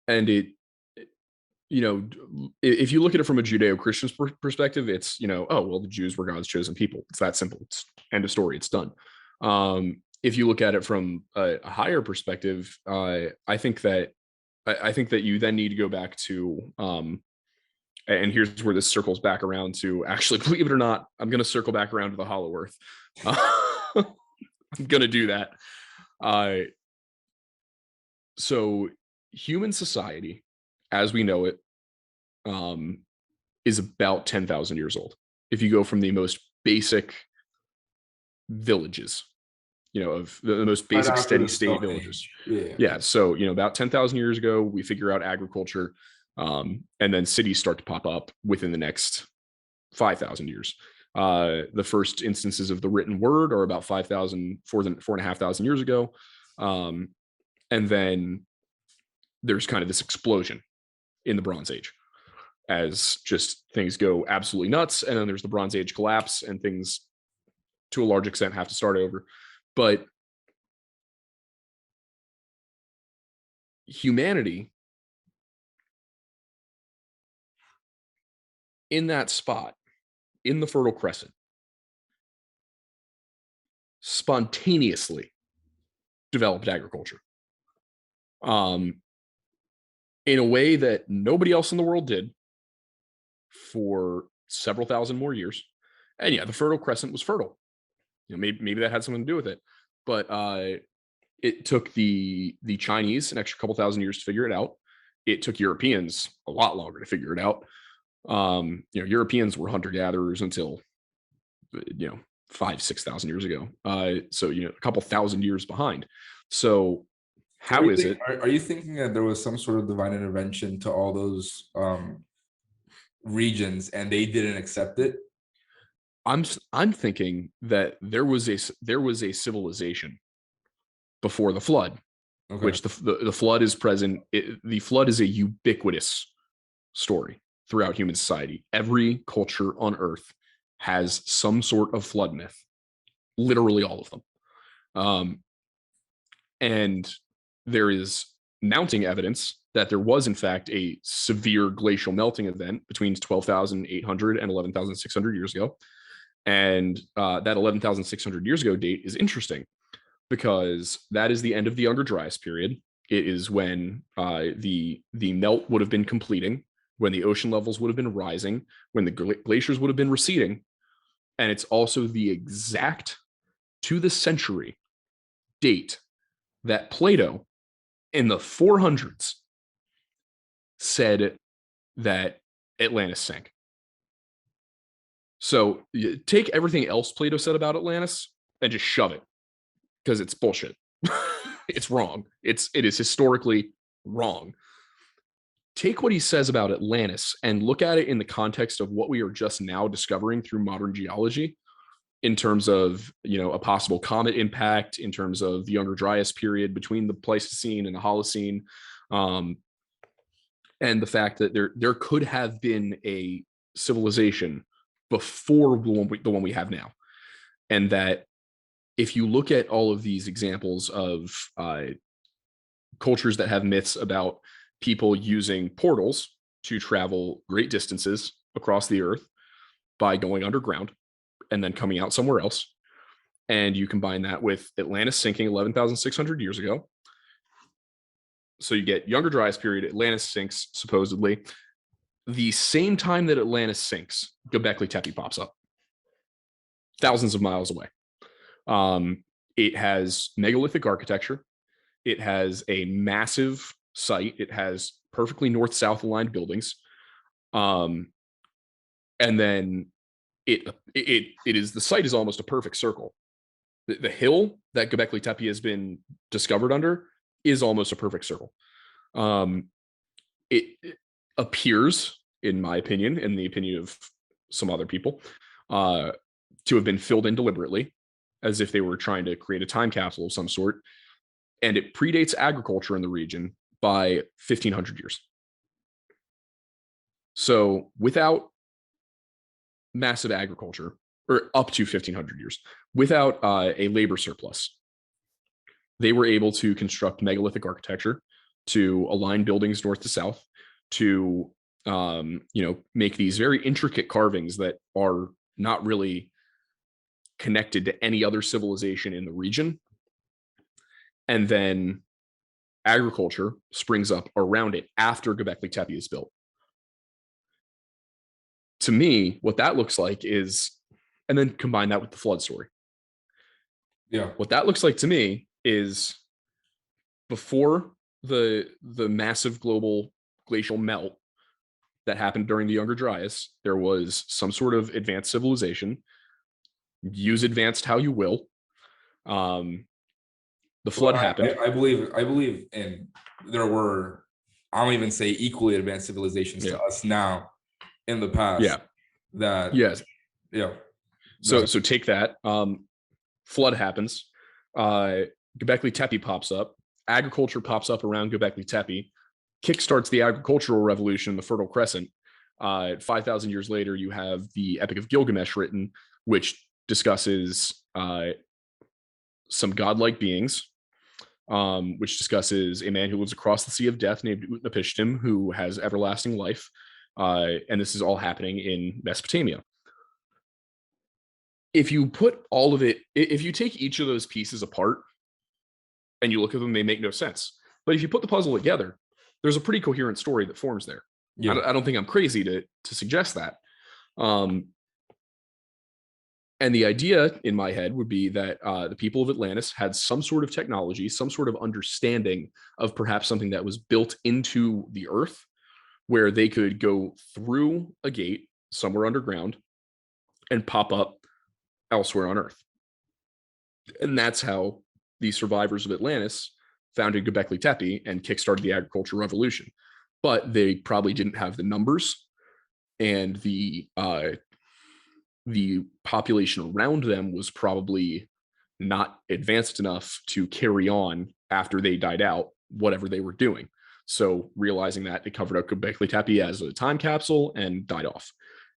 And it, you know, if you look at it from a Judeo-Christian perspective, it's, you know, oh, well, the Jews were God's chosen people. It's that simple. It's end of story. It's done. If you look at it from a higher perspective, I think that you then need to go back to, and here's where this circles back around to, actually, believe it or not, I'm going to circle back around to the Hollow Earth. I'm going to do that. So human society, as we know it, is about 10,000 years old. If you go from the most basic villages, you know, of the most basic steady state villages. Yeah. So, you know, about 10,000 years ago, we figure out agriculture, and then cities start to pop up within the next 5,000 years. The first instances of the written word are about 4,500 years ago. And then there's kind of this explosion in the Bronze Age as just things go absolutely nuts. And then there's the Bronze Age collapse and things to a large extent have to start over. But humanity in that spot, in the Fertile Crescent, spontaneously developed agriculture. In a way that nobody else in the world did for several thousand more years. And yeah, the Fertile Crescent was fertile. You know, maybe that had something to do with it. But it took the Chinese an extra couple thousand years to figure it out. It took Europeans a lot longer to figure it out. You know, Europeans were hunter-gatherers until, you know, 5,000-6,000 years ago. So, you know, a couple thousand years behind. So how is it? Are you thinking that there was some sort of divine intervention to all those regions and they didn't accept it? I'm thinking that there was a civilization before the flood, okay, which the flood is present. The flood is a ubiquitous story throughout human society. Every culture on Earth has some sort of flood myth, literally all of them. And there is mounting evidence that there was, in fact, a severe glacial melting event between 12,800 and 11,600 years ago. And that 11,600 years ago date is interesting because that is the end of the Younger Dryas period. It is when the melt would have been completing, when the ocean levels would have been rising, when the glaciers would have been receding. And it's also the exact, to the century, date that Plato in the 400s said that Atlantis sank. So you take everything else Plato said about Atlantis and just shove it, because it's bullshit. It's wrong. It is historically wrong. Take what he says about Atlantis and look at it in the context of what we are just now discovering through modern geology, in terms of, you know, a possible comet impact, in terms of the Younger Dryas period between the Pleistocene and the Holocene, and the fact that there could have been a civilization before the one we have now. And that if you look at all of these examples of cultures that have myths about people using portals to travel great distances across the earth by going underground and then coming out somewhere else, and you combine that with Atlantis sinking 11,600 years ago, so you get Younger Dryas period, Atlantis sinks supposedly. The same time that Atlantis sinks, Göbekli Tepe pops up, thousands of miles away. It has megalithic architecture. It has a massive site. It has perfectly north-south aligned buildings. And then the site is almost a perfect circle. The hill that Göbekli Tepe has been discovered under is almost a perfect circle. It appears, in my opinion, in the opinion of some other people, to have been filled in deliberately, as if they were trying to create a time capsule of some sort. And it predates agriculture in the region by 1,500 years. So without massive agriculture, or up to 1,500 years, without a labor surplus, they were able to construct megalithic architecture, to align buildings north to south, to make these very intricate carvings that are not really connected to any other civilization in the region. And then agriculture springs up around it after Göbekli Tepe is built. To me, what that looks like is, and then combine that with the flood story. Yeah. What that looks like to me is before the massive global glacial melt that happened during the Younger Dryas, there was some sort of advanced civilization. Use advanced how you will. The flood happened. I believe in there were, I don't even say equally advanced civilizations to us now in the past. Yeah. That yes. Yeah. So take that. Flood happens. Göbekli Tepe pops up. Agriculture pops up around Göbekli Tepe. Kickstarts the agricultural revolution, the Fertile Crescent. 5,000 years later, you have the Epic of Gilgamesh written, which discusses some godlike beings, which discusses a man who lives across the Sea of Death named Utnapishtim, who has everlasting life. And this is all happening in Mesopotamia. If you put all of it, if you take each of those pieces apart and you look at them, they make no sense. But if you put the puzzle together, there's a pretty coherent story that forms there. Yeah. I don't think I'm crazy to suggest that. And the idea in my head would be that the people of Atlantis had some sort of technology, some sort of understanding of perhaps something that was built into the earth, where they could go through a gate somewhere underground and pop up elsewhere on Earth. And that's how the survivors of Atlantis founded Göbekli Tepe and kickstarted the agricultural revolution. But they probably didn't have the numbers, and the population around them was probably not advanced enough to carry on after they died out, whatever they were doing. So realizing that, they covered up Göbekli Tepe as a time capsule and died off.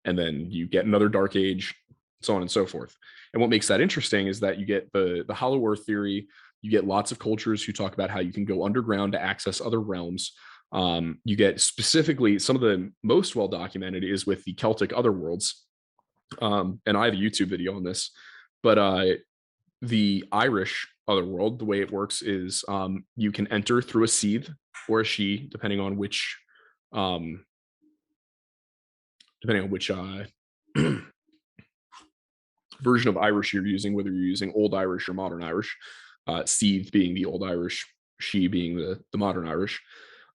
And then you get another dark age, so on and so forth. And what makes that interesting is that you get the hollow earth theory. You get lots of cultures who talk about how you can go underground to access other realms. You get specifically, some of the most well documented is with the Celtic otherworlds. And I have a YouTube video on this, but the Irish otherworld, the way it works is you can enter through a seed or a she, depending on which version of Irish you're using, whether you're using Old Irish or Modern Irish, seed being the Old Irish, she being the modern Irish.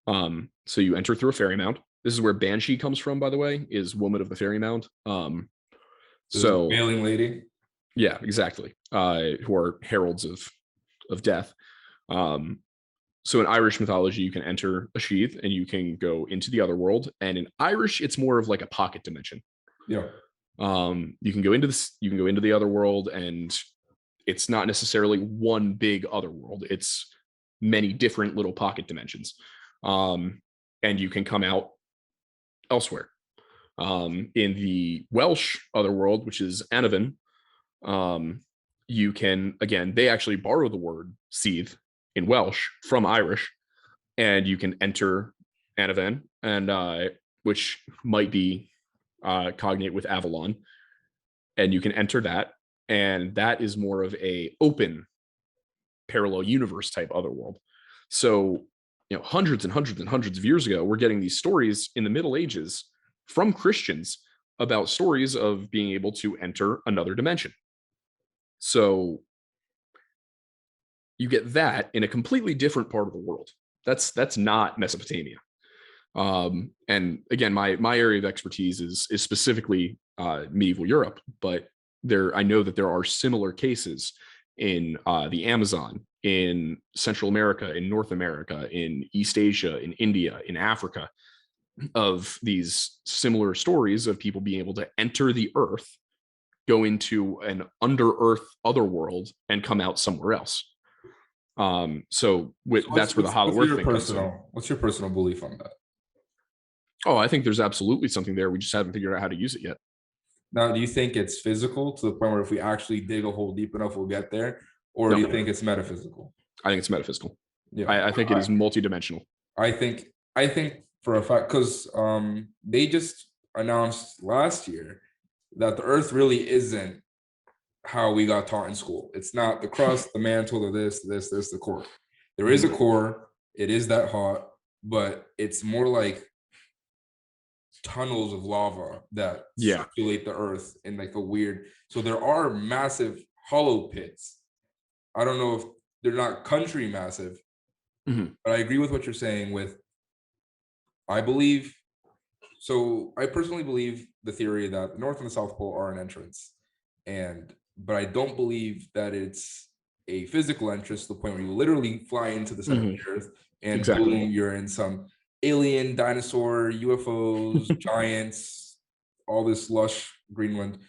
So you enter through a fairy mound. This is where Banshee comes from, by the way, is woman of the fairy mound. So wailing lady. Yeah, exactly. Who are heralds of death. So in Irish mythology, you can enter a sheath and you can go into the other world. And in Irish, it's more of like a pocket dimension. Yeah. You can go into this, you can go into the other world, and it's not necessarily one big other world. It's many different little pocket dimensions. And you can come out elsewhere. In the Welsh otherworld, which is Annabin, you can, again, they actually borrow the word seeth in Welsh from Irish, and you can enter Annabin, and which might be cognate with Avalon, and you can enter that, and that is more of a open parallel universe type otherworld. So, hundreds and hundreds and hundreds of years ago, we're getting these stories in the Middle Ages from Christians about stories of being able to enter another dimension. So you get that in a completely different part of the world. That's not Mesopotamia. And again, my area of expertise is specifically medieval Europe, but I know that there are similar cases in the Amazon, in Central America, in North America, in East Asia, in India, in Africa, of these similar stories of people being able to enter the earth, go into an under earth other world, and come out somewhere else. So that's where the hollow earth thing comes in. What's your personal belief on that? Oh, I think there's absolutely something there. We just haven't figured out how to use it yet. Now, do you think it's physical to the point where if we actually dig a hole deep enough, we'll get there? Or do you think it's metaphysical? I think it's metaphysical. Yeah, I think it is multidimensional. I think for a fact, because they just announced last year that the earth really isn't how we got taught in school. It's not the crust, the mantle, or this, the core. There is a core, it is that hot, but it's more like tunnels of lava that circulate the earth in like a weird, so there are massive hollow pits. I don't know if they're not country massive, but I agree with what you're saying with, I personally believe the theory that the North and the South Pole are an entrance, but I don't believe that it's a physical entrance to the point where you literally fly into the center of the earth and boom, you're in some alien, dinosaur, UFOs, giants, all this lush Greenland.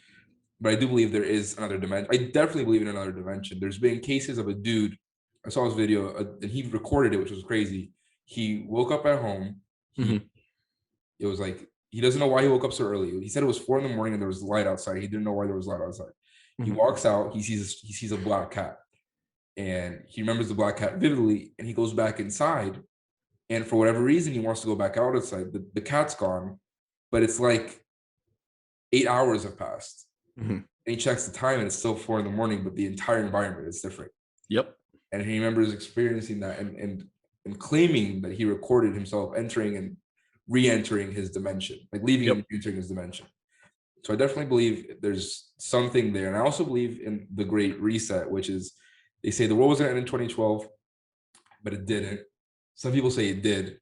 But I do believe there is another dimension. I definitely believe in another dimension. There's been cases of a dude, I saw his video, and he recorded it, which was crazy. He woke up at home. It was like, he doesn't know why he woke up so early. He said it was 4 a.m. and there was light outside. He didn't know why there was light outside. He walks out, he sees a black cat. And he remembers the black cat vividly, and he goes back inside. And for whatever reason, he wants to go back out outside. The cat's gone, but it's like 8 hours have passed. And he checks the time, and it's still 4 a.m, but the entire environment is different. Yep. And he remembers experiencing that and claiming that he recorded himself entering and re-entering his dimension, like leaving and entering his dimension. So I definitely believe there's something there. And I also believe in the Great Reset, which is, they say the world was going to end in 2012, but it didn't. Some people say it did.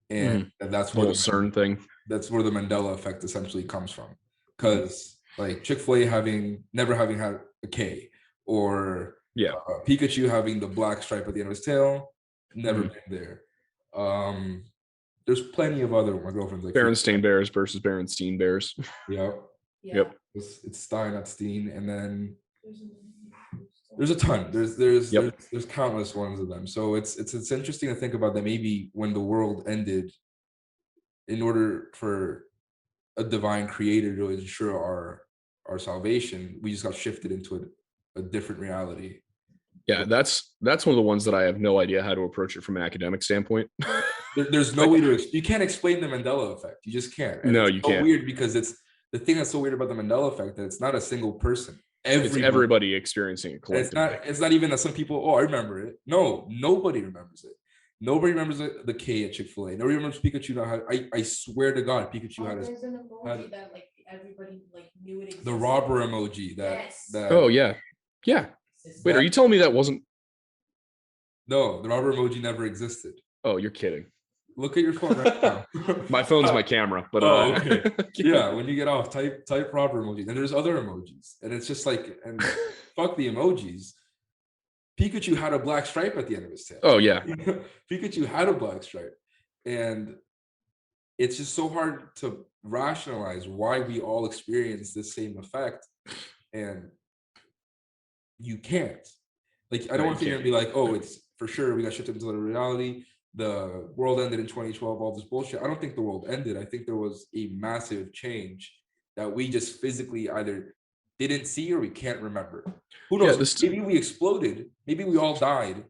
And that's where the CERN thing. That's where the Mandela effect essentially comes from. Because like Chick-fil-A never having had a K, or Pikachu having the black stripe at the end of his tail, never been there. There's plenty of other, my girlfriend's like Berenstain Bears versus Berenstein Bears. Yep. It's Stein at Steen, and then there's a ton. There's countless ones of them. So it's interesting to think about that. Maybe when the world ended, in order for a divine creator to ensure our salvation, we just got shifted into a different reality. Yeah, that's one of the ones that I have no idea how to approach it from an academic standpoint. There's no way to, you can't explain the Mandela effect. You just can't. And you can't. Weird, because it's the thing that's so weird about the Mandela effect, that it's not a single person. It's everybody experiencing it collectively. It's not even that some people, I remember it. No, nobody remembers it. Nobody remembers the K at Chick-fil-A. Nobody remembers Pikachu. I swear to God, Pikachu had there's an emoji that like everybody like knew it existed. The robber emoji. Oh yeah. Wait, are you telling me that wasn't? No, the robber emoji never existed. Oh, you're kidding. Look at your phone right now. My phone's my camera, but okay. Yeah, when you get off, type robber emoji. And there's other emojis, and it's just like, and fuck the emojis. Pikachu had a black stripe at the end of his tail. Oh yeah. Pikachu had a black stripe, and it's just so hard to rationalize why we all experience the same effect, and you can't. Like, I don't want to sit here and be like, oh, it's for sure we got shifted into the reality. The world ended in 2012, all this bullshit. I don't think the world ended. I think there was a massive change that we just physically either didn't see or we can't remember. Who knows? Maybe we exploded. Maybe we all died,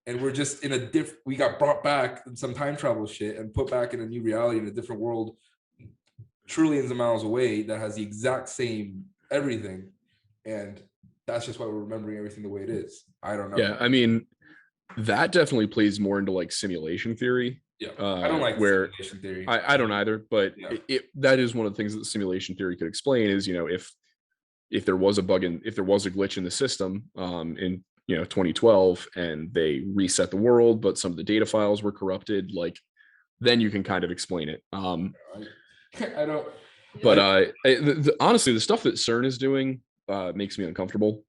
and we're just in a we got brought back in some time travel shit and put back in a new reality in a different world, trillions of miles away, that has the exact same everything. And that's just why we're remembering everything the way it is. I don't know. Yeah, I mean, that definitely plays more into like simulation theory. Yeah, I don't like simulation theory. I don't either, but that is one of the things that the simulation theory could explain is, if there was a bug if there was a glitch in the system in 2012, and they reset the world, but some of the data files were corrupted, like, then you can kind of explain it. I don't. But honestly, the stuff that CERN is doing makes me uncomfortable.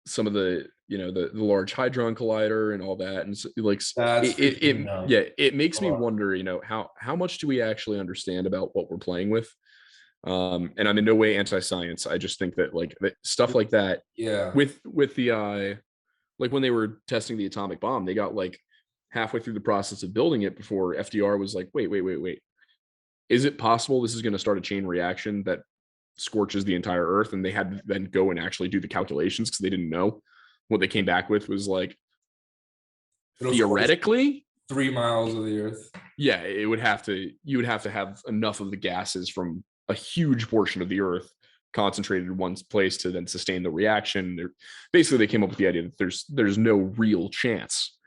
some of the the Large Hadron Collider and all that, and so, like That's freaking out. yeah, it makes A me lot. wonder, how much do we actually understand about what we're playing with? And I'm in no way anti-science. I just think that like stuff like that Yeah. with the like when they were testing the atomic bomb, they got like halfway through the process of building it before FDR was like, wait, is it possible this is going to start a chain reaction that scorches the entire earth? And they had to then go and actually do the calculations because they didn't know. What they came back with was like, theoretically 3 miles of the earth. Yeah, you would have to have enough of the gases from a huge portion of the earth concentrated in one place to then sustain the reaction. Basically, they came up with the idea that there's no real chance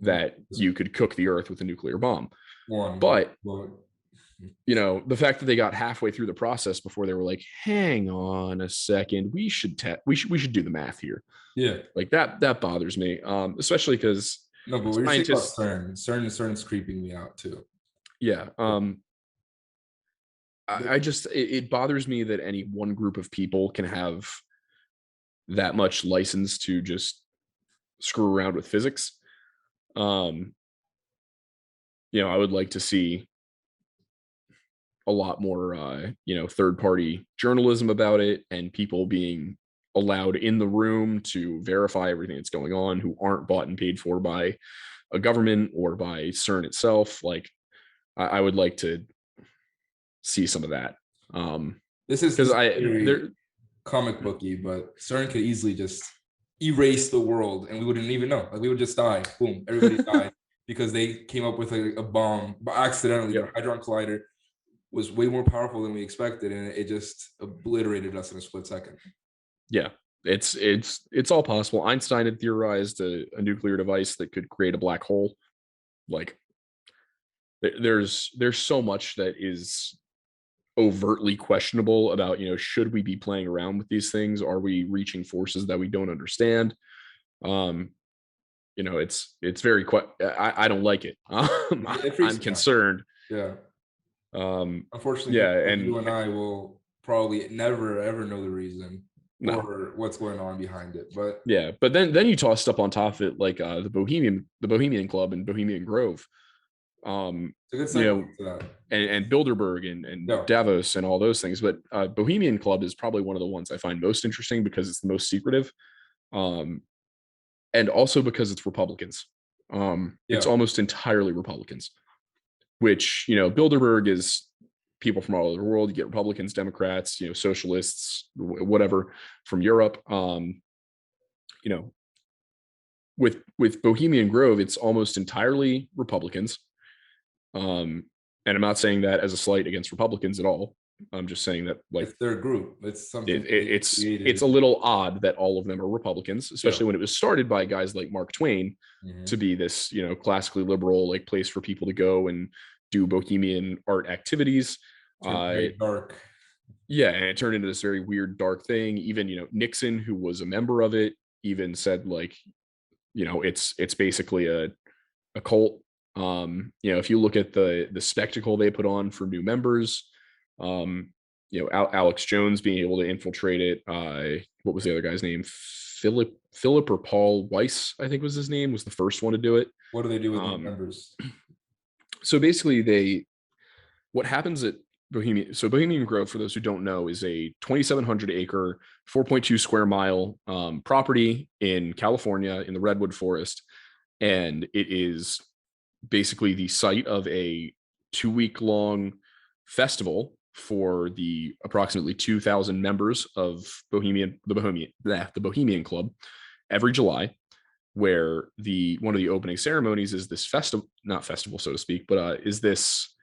that you could cook the earth with a nuclear bomb. But the fact that they got halfway through the process before they were like, hang on a second, we should do the math here. Yeah, like that bothers me, especially because no, but we're talking about CERN's creeping me out too. Yeah. I just it bothers me that any one group of people can have that much license to just screw around with physics. I would like to see a lot more third-party journalism about it, and people being allowed in the room to verify everything that's going on who aren't bought and paid for by a government or by CERN itself. Like I would like to see some of that. This is because they're comic booky, but CERN could easily just erase the world and we wouldn't even know. Like we would just die. Boom, everybody died because they came up with a bomb, but accidentally. The Hadron Collider was way more powerful than we expected, and it just obliterated us in a split second. Yeah, it's all possible. Einstein had theorized a nuclear device that could create a black hole. Like there's so much that is overtly questionable about, should we be playing around with these things? Are we reaching forces that we don't understand? It's very I don't like it. I'm concerned. Yeah. Unfortunately, and you and I will probably never ever know the reason or what's going on behind it. But but then you tossed up on top of it like the Bohemian Club and Bohemian Grove. It's a good to that. And Bilderberg and Davos and all those things. But Bohemian Club is probably one of the ones I find most interesting because it's the most secretive. And also because it's Republicans. It's almost entirely Republicans, which, Bilderberg is people from all over the world. You get Republicans, Democrats, socialists, whatever from Europe. With Bohemian Grove, it's almost entirely Republicans. And I'm not saying that as a slight against Republicans at all. I'm just saying that like it's their group. It's something it's a little odd that all of them are Republicans, especially when it was started by guys like Mark Twain to be this, classically liberal like place for people to go and do bohemian art activities. Very dark. Yeah, and it turned into this very weird dark thing. Even, Nixon, who was a member of it, even said like, it's basically a cult. If you look at the spectacle they put on for new members, Alex Jones being able to infiltrate it. What was the other guy's name? Philip or Paul Weiss, I think was his name, was the first one to do it. What do they do with the members? So basically what happens at Bohemian Grove, for those who don't know, is a 2,700 acre, 4.2 square mile property in California in the Redwood Forest. And it is basically the site of a 2-week-long festival for the approximately 2,000 members of the Bohemian Club every July, where one of the opening ceremonies is this not festival, so to speak, but is this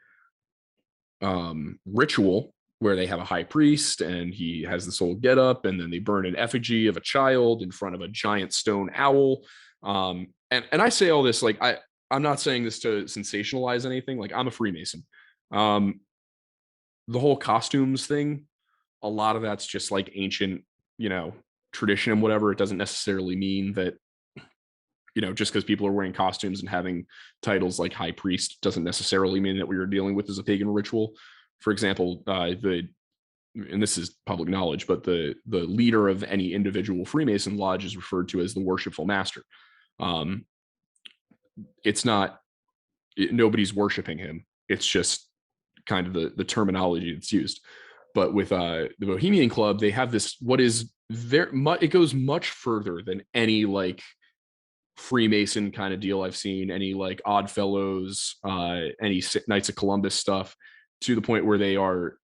ritual where they have a high priest and he has this whole get up, and then they burn an effigy of a child in front of a giant stone owl. And I say all this, like, I'm not saying this to sensationalize anything. Like, I'm a Freemason. The whole costumes thing, a lot of that's just like ancient, tradition and whatever. It doesn't necessarily mean that, just because people are wearing costumes and having titles like high priest doesn't necessarily mean that what you're dealing with is a pagan ritual. For example, the and this is public knowledge, but the leader of any individual Freemason lodge is referred to as the worshipful master. It's not, nobody's worshiping him. It's just kind of the terminology that's used. But with the Bohemian Club, they have this, what is very much, it goes much further than any like Freemason kind of deal I've seen, any like Odd Fellows, any Knights of Columbus stuff, to the point where they are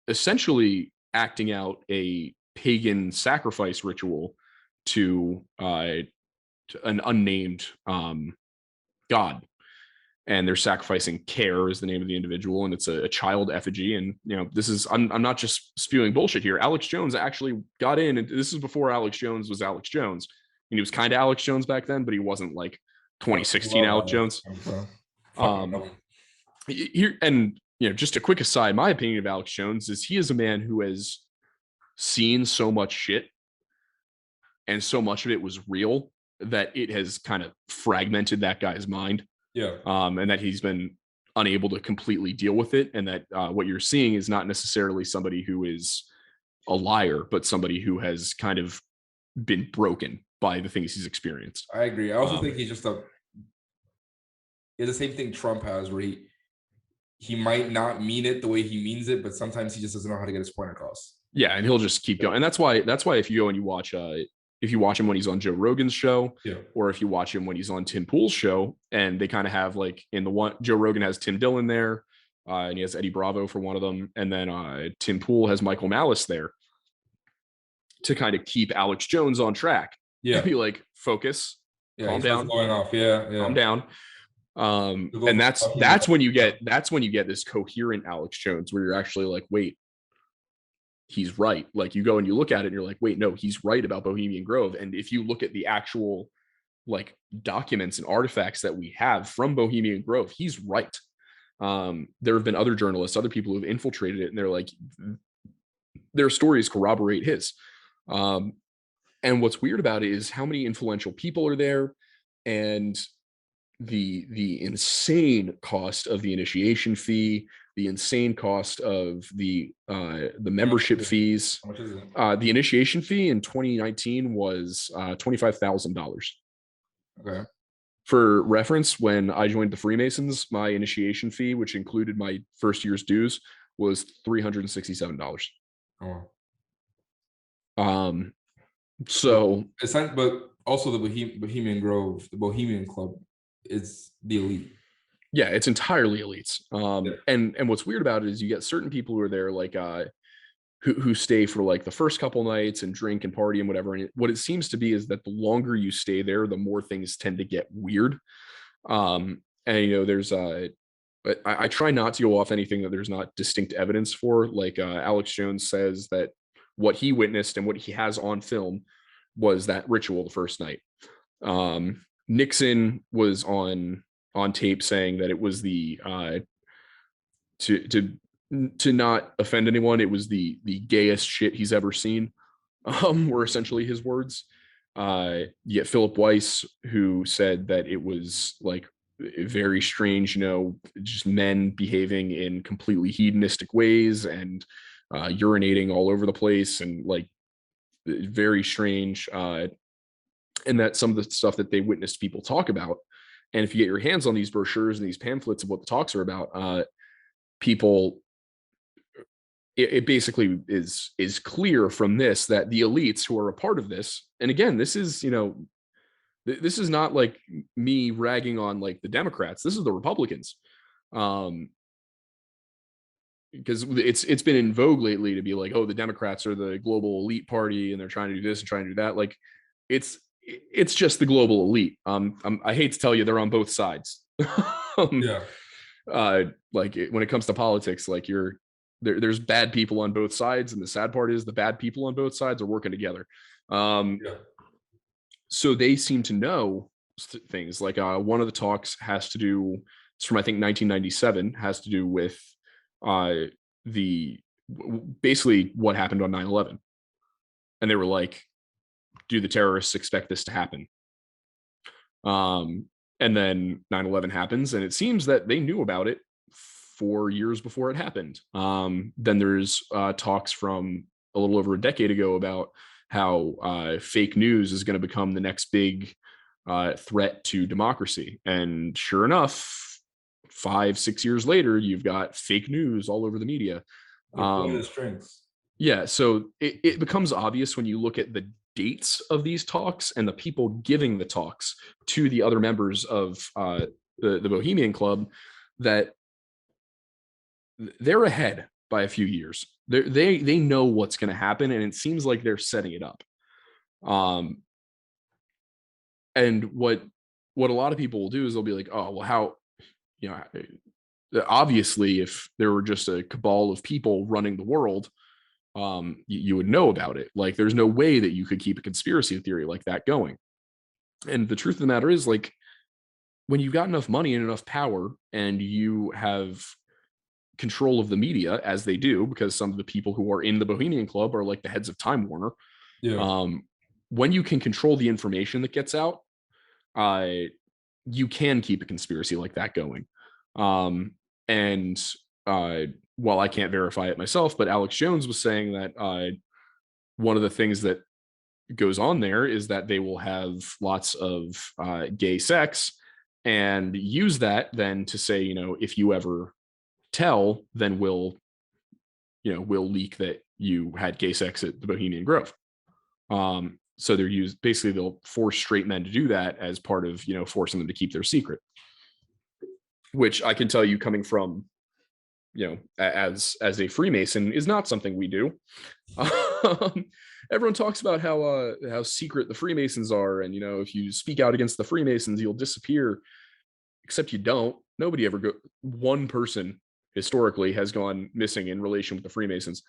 essentially acting out a pagan sacrifice ritual to an unnamed god. And they're sacrificing Care is the name of the individual, and it's a child effigy. And this is, I'm not just spewing bullshit here. Alex Jones actually got in, and this is before Alex Jones was Alex Jones. And he was kind of Alex Jones back then, but he wasn't like 2016 Alex Jones. Here, and just a quick aside, my opinion of Alex Jones is he is a man who has seen so much shit, and so much of it was real that it has kind of fragmented that guy's mind. Yeah. And that he's been unable to completely deal with it. And that what you're seeing is not necessarily somebody who is a liar, but somebody who has kind of been broken by the things he's experienced. I agree. I also think he's just it's the same thing Trump has, where he might not mean it the way he means it, but sometimes he just doesn't know how to get his point across. Yeah, and he'll just keep going. And that's why if you go and you watch if you watch him when he's on Joe Rogan's show, or if you watch him when he's on Tim Pool's show, and they kind of have like in the one, Joe Rogan has Tim Dillon there, and he has Eddie Bravo for one of them, and then Tim Pool has Michael Malice there to kind of keep Alex Jones on track. Yeah, be like, focus, calm down, going off, calm down. And that's when you get this coherent Alex Jones, where you're actually like, wait, he's right. Like, you go and you look at it and you're like, wait, no, he's right about Bohemian Grove. And if you look at the actual like documents and artifacts that we have from Bohemian Grove, he's right. There have been other journalists, other people who have infiltrated it, and they're like, their stories corroborate his. And what's weird about it is how many influential people are there, and the insane cost of the initiation fee, the insane cost of the membership fees. How much is it? The initiation fee in 2019 was $25,000. Okay. For reference, when I joined the Freemasons, my initiation fee, which included my first year's dues, was $367. Oh. So it's not, but also the Bohemian Grove, the Bohemian Club, is the elite. Yeah, it's entirely elites. And what's weird about it is you get certain people who are there, like who stay for like the first couple nights and drink and party and whatever. And what it seems to be is that the longer you stay there, the more things tend to get weird. And there's I try not to go off anything that there's not distinct evidence for. Like Alex Jones says that what he witnessed and what he has on film was that ritual the first night. Nixon was on tape saying that it was the to not offend anyone, it was the gayest shit he's ever seen, were essentially his words. Yet Philip Weiss, who said that it was like very strange, just men behaving in completely hedonistic ways and urinating all over the place, and like very strange, and that some of the stuff that they witnessed people talk about. And if you get your hands on these brochures and these pamphlets of what the talks are about, people, it basically is clear from this that the elites who are a part of this, and again, this is, this is not like me ragging on like the Democrats. This is the Republicans. Because it's been in vogue lately to be like, oh, the Democrats are the global elite party and they're trying to do this and trying to do that. Like, it's just the global elite. I hate to tell you, they're on both sides. Like when it comes to politics, like there's bad people on both sides, and the sad part is the bad people on both sides are working together. So they seem to know things. Like one of the talks has to do, it's from I think 1997, has to do with basically what happened on 9/11, and they were like, do the terrorists expect this to happen? And then 9/11 happens, and it seems that they knew about it 4 years before it happened. Then there's talks from a little over a decade ago about how fake news is going to become the next big threat to democracy. And sure enough, 5-6 years later, you've got fake news all over the media. What are the strengths? Yeah, so it becomes obvious when you look at the dates of these talks and the people giving the talks to the other members of the Bohemian Club that they're ahead by a few years. They know what's going to happen, and it seems like they're setting it up. And what a lot of people will do is they'll be like, oh, well, how, you know, obviously if there were just a cabal of people running the world, you would know about it. Like, there's no way that you could keep a conspiracy theory like that going. And the truth of the matter is, like, when you've got enough money and enough power and you have control of the media, as they do, because some of the people who are in the Bohemian Club are like the heads of Time Warner. Yeah. When you can control the information that gets out, you can keep a conspiracy like that going. And while I can't verify it myself, but Alex Jones was saying that one of the things that goes on there is that they will have lots of gay sex and use that then to say, you know, if you ever tell, then we'll leak that you had gay sex at the Bohemian Grove. So they'll force straight men to do that as part of, you know, forcing them to keep their secret, which I can tell you, coming from, you know, as a Freemason, is not something we do. Everyone talks about how secret the Freemasons are, and, you know, if you speak out against the Freemasons, you'll disappear. Except you don't. Nobody ever one person historically has gone missing in relation with the Freemasons.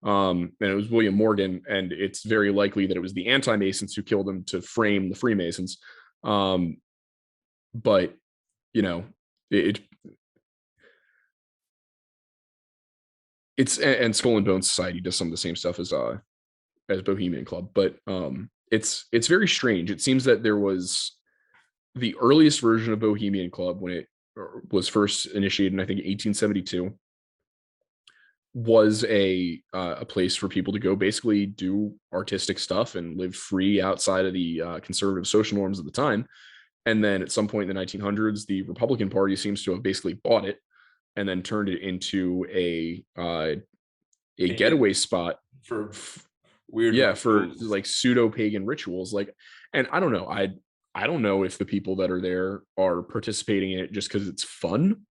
And it was William Morgan, and it's very likely that it was the anti-Masons who killed him to frame the Freemasons. But, you know, it's, and Skull and Bones Society does some of the same stuff as Bohemian Club, but it's very strange. It seems that there was the earliest version of Bohemian Club, when it was first initiated in, I think, 1872, was a place for people to go basically do artistic stuff and live free outside of the conservative social norms of the time. And then at some point in the 1900s, the Republican Party seems to have basically bought it and then turned it into a getaway spot for weird, for like pseudo pagan rituals. Like, and I don't know, I don't know if the people that are there are participating in it just because it's fun,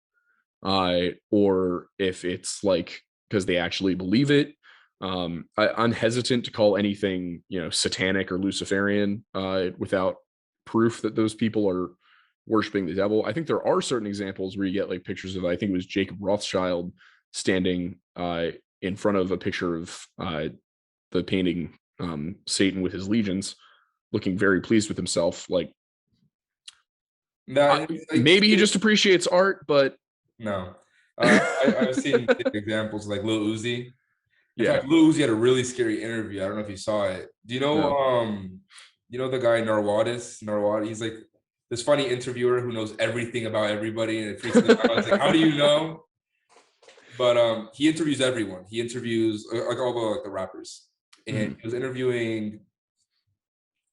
or if it's like because they actually believe it. I'm hesitant to call anything, you know, satanic or Luciferian without proof that those people are worshiping the devil. I think there are certain examples where you get like pictures of, I think it was Jacob Rothschild standing in front of a picture of the painting Satan with his legions, looking very pleased with himself. Like, maybe he just appreciates art, but no. I've seen examples like Lil Uzi. In fact, Lil Uzi had a really scary interview. I don't know if you saw it. Do you know you know the guy Narwadis? He's like this funny interviewer who knows everything about everybody, and it freaks me out. It's like, how do you know? But he interviews everyone. He interviews like all the rappers. And he was interviewing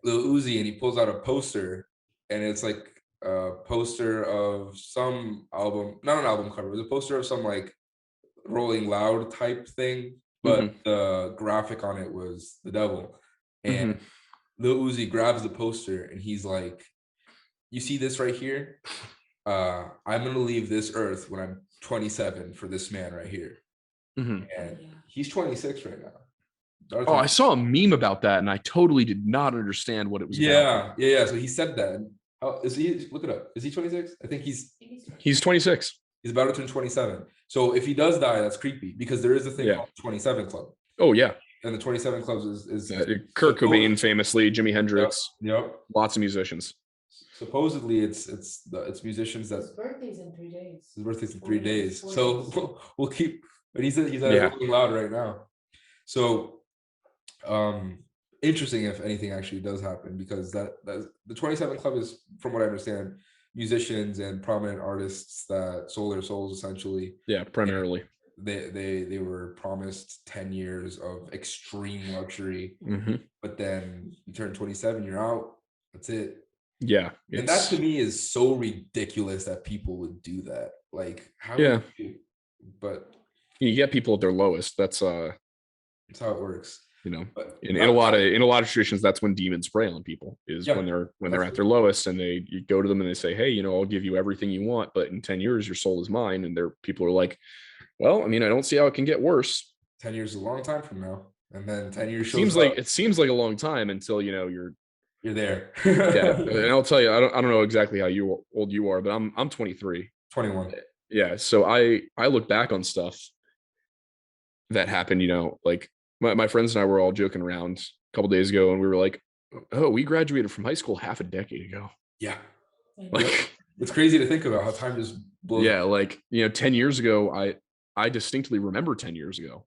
Lil Uzi, and he pulls out a poster, and it's like a poster of some album, not an album cover, it was a poster of some like Rolling Loud type thing, but the graphic on it was the devil. And Lil Uzi grabs the poster and he's like, you see this right here? I'm gonna leave this earth when I'm 27 for this man right here. And he's 26 right now. Oh, I saw a meme about that, and I totally did not understand what it was about. Yeah. So he said that. How is he? Look it up. Is he 26? I think he's 26. He's about to turn 27. So if he does die, that's creepy, because there is a thing called 27 Club. Oh yeah. And the 27 Clubs is Kurt Cobain, famously, Jimi Hendrix. Yep. Lots of musicians. Supposedly it's musicians that his birthday's in 3 days. His birthday's in 3 days. So we'll keep, but he's at Rolling Loud right now. So interesting if anything actually does happen, because that the 27 Club is, from what I understand, musicians and prominent artists that sold their souls essentially. Yeah, primarily. They were promised 10 years of extreme luxury, but then you turn 27, you're out. That's it. Yeah, And that to me is so ridiculous that people would do that. Like, how? Yeah, but you get people at their lowest. That's how it works. You know, but in a lot of traditions, that's when demons prey on people, is when they're at their lowest, and you go to them and they say, hey, you know, I'll give you everything you want, but in 10 years your soul is mine. And people are like, well, I mean, I don't see how it can get worse. 10 years is a long time from now, and then 10 years it seems like a long time until, you know, you're there. Yeah, and I'll tell you, I don't know exactly how old you are, but I'm 23. 21. Yeah, so I look back on stuff that happened, you know, like my friends and I were all joking around a couple days ago, and we were like, oh, we graduated from high school half a decade ago. Yeah. Like, it's crazy to think about how time just blows. Yeah, like, you know, 10 years ago, I distinctly remember 10 years ago.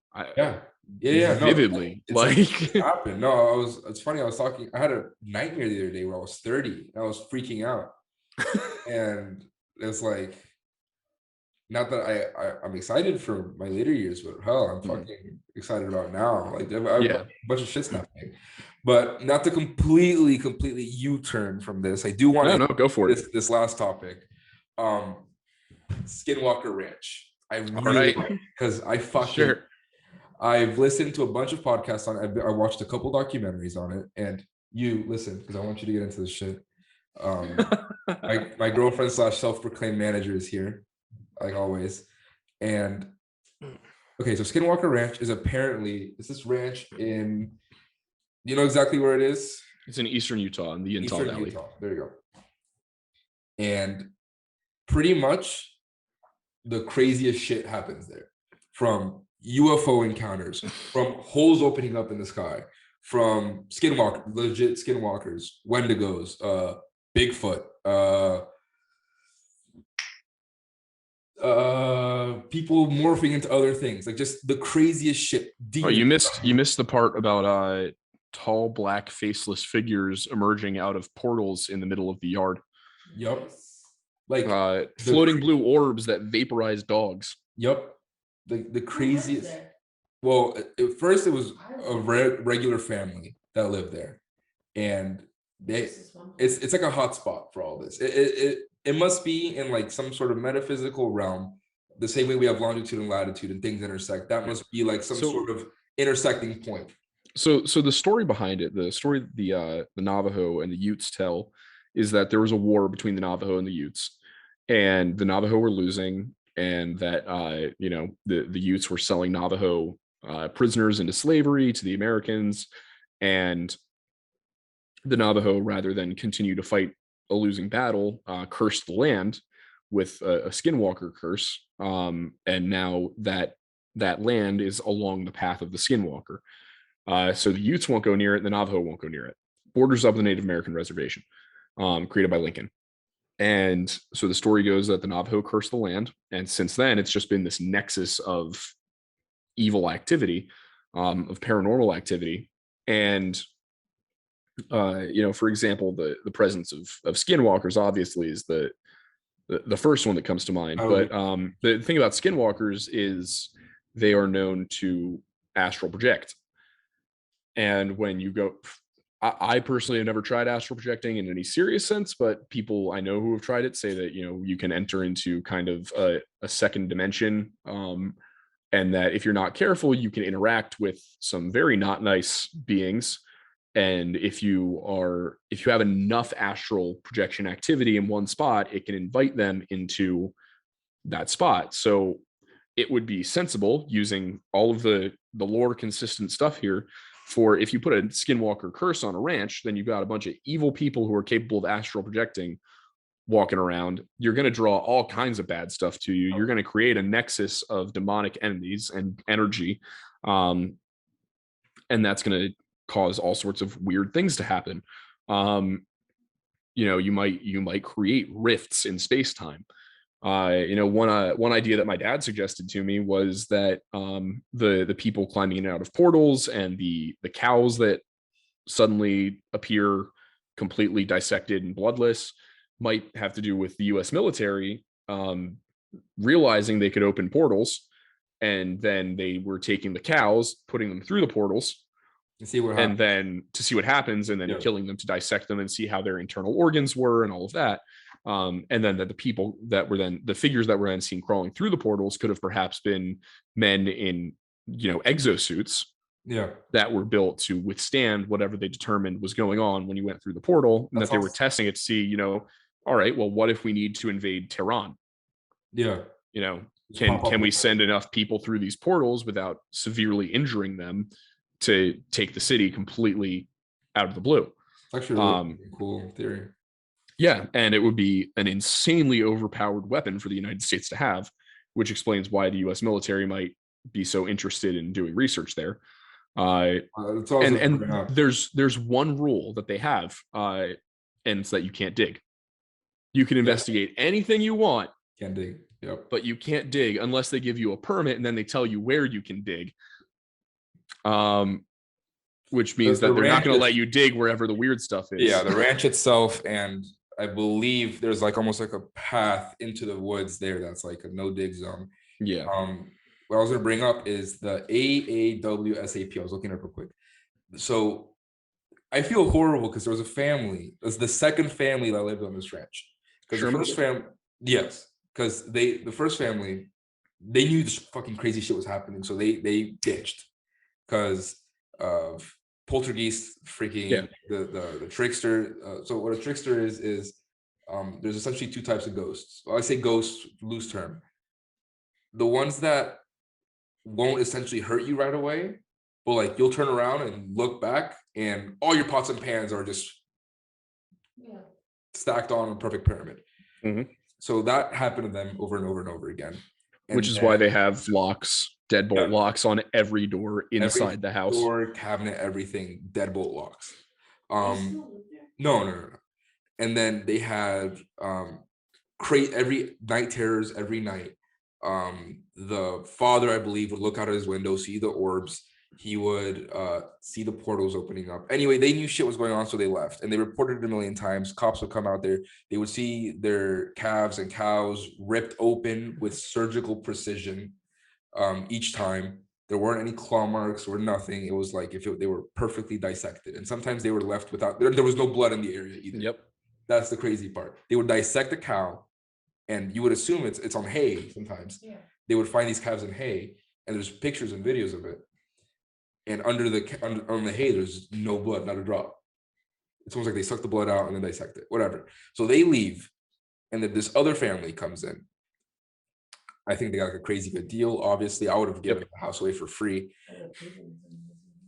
Vividly. No, it happened. No, it's funny. I had a nightmare the other day where I was 30 and I was freaking out. And it's like, not that I'm excited for my later years, but hell, I'm fucking excited about now. Like, I have a bunch of shit's happening. But not to completely U-turn from this. I do want to go for it. This last topic. Skinwalker Ranch. I really because I fucking I've listened to a bunch of podcasts on it. I watched a couple documentaries on it, and you listen because I want you to get into this shit. My girlfriend / self-proclaimed manager is here, like always. And okay, so Skinwalker Ranch is this ranch in, you know exactly where it is? It's in eastern Utah, in the Utah Valley. Utah. There you go. And pretty much the craziest shit happens there, from UFO encounters, from holes opening up in the sky, from legit skinwalkers, Wendigos, Bigfoot, people morphing into other things, like just the craziest shit. You missed the part about tall black faceless figures emerging out of portals in the middle of the yard. Yep. Like floating blue orbs that vaporize dogs. Yep. The craziest. Well, at first it was a regular family that lived there, and it's like a hot spot for all this. It must be in like some sort of metaphysical realm, the same way we have longitude and latitude and things intersect. That must be like some sort of intersecting point. So the story behind it, the story the Navajo and the Utes tell, is that there was a war between the Navajo and the Utes, and the Navajo were losing, and that you know, the Utes were selling Navajo prisoners into slavery to the Americans, and the Navajo, rather than continue to fight a losing battle, cursed the land with a skinwalker curse, and now that land is along the path of the skinwalker. So the Utes won't go near it, and the Navajo won't go near it. Borders of the Native American reservation, created by Lincoln. And so the story goes that the Navajo cursed the land, and since then it's just been this nexus of evil activity, of paranormal activity. And you know, for example, the presence of skinwalkers obviously is the first one that comes to mind. But the thing about skinwalkers is they are known to astral project. And when you go, I personally have never tried astral projecting in any serious sense, but people I know who have tried it say that, you know, you can enter into kind of a second dimension, and that if you're not careful, you can interact with some very not nice beings. And if you have enough astral projection activity in one spot, it can invite them into that spot. So it would be sensible, using all of the lore consistent stuff here, for if you put a skinwalker curse on a ranch, then you've got a bunch of evil people who are capable of astral projecting walking around. You're going to draw all kinds of bad stuff to you. You're going to create a nexus of demonic entities and energy, and that's going to cause all sorts of weird things to happen. You know, you might create rifts in space-time. You know, one idea that my dad suggested to me was that the people climbing in and out of portals, and the cows that suddenly appear completely dissected and bloodless, might have to do with the US military realizing they could open portals, and then they were taking the cows, putting them through the portals, and see what and happens. then to see what happens, and then Yeah. killing them to dissect them and see how their internal organs were and all of that. And then that the people that were then the figures that were then seen crawling through the portals could have perhaps been men in, exosuits Yeah. that were built to withstand whatever they determined was going on when you went through the portal, and That's that they were awesome. testing it to see, all right, well, what if we need to invade Tehran? Yeah. Can we send enough people through these portals without severely injuring them to take the city completely out of the blue? It's actually a really cool theory. Yeah, and it would be an insanely overpowered weapon for the United States to have, which explains why the US military might be so interested in doing research there. And there's one rule that they have, and it's that you can't dig. You can investigate anything you want. Can't dig. Yep. But you can't dig unless they give you a permit, and then they tell you where you can dig. Which means that they're not going to let you dig wherever the weird stuff is. Yeah, the ranch itself, and I believe there's like almost like a path into the woods there that's like a no dig zone. Yeah. What I was going to bring up is the AAWSAP. I was looking up real quick. So I feel horrible because there was a family. It was the second family that lived on this ranch. Because the first family, yes, because the first family, they knew this fucking crazy shit was happening, so they ditched because of poltergeist, freaking the trickster. So what a trickster is there's essentially two types of ghosts. Well, I say ghosts, loose term. The ones that won't essentially hurt you right away, but like you'll turn around and look back and all your pots and pans are just stacked on a perfect pyramid. Mm-hmm. So that happened to them over and over and over again. Which is why they have locks, deadbolt locks on every door inside the house. Door, cabinet, everything, deadbolt locks. No. And then they had every night terrors every night. The father, I believe, would look out of his window, see the orbs. He would see the portals opening up. Anyway, they knew shit was going on, so they left. And they reported it a million times. Cops would come out there. They would see their calves and cows ripped open with surgical precision each time. There weren't any claw marks or nothing. It was like they were perfectly dissected. And sometimes they were left without, there was no blood in the area either. Yep. That's the crazy part. They would dissect the cow, and you would assume it's on hay sometimes. Yeah. They would find these calves in hay, and there's pictures and videos of it. And on the hay, there's no blood, not a drop. It's almost like they suck the blood out and then dissect it, whatever. So they leave, and then this other family comes in. I think they got like a crazy good deal. Obviously, I would have given the house away for free.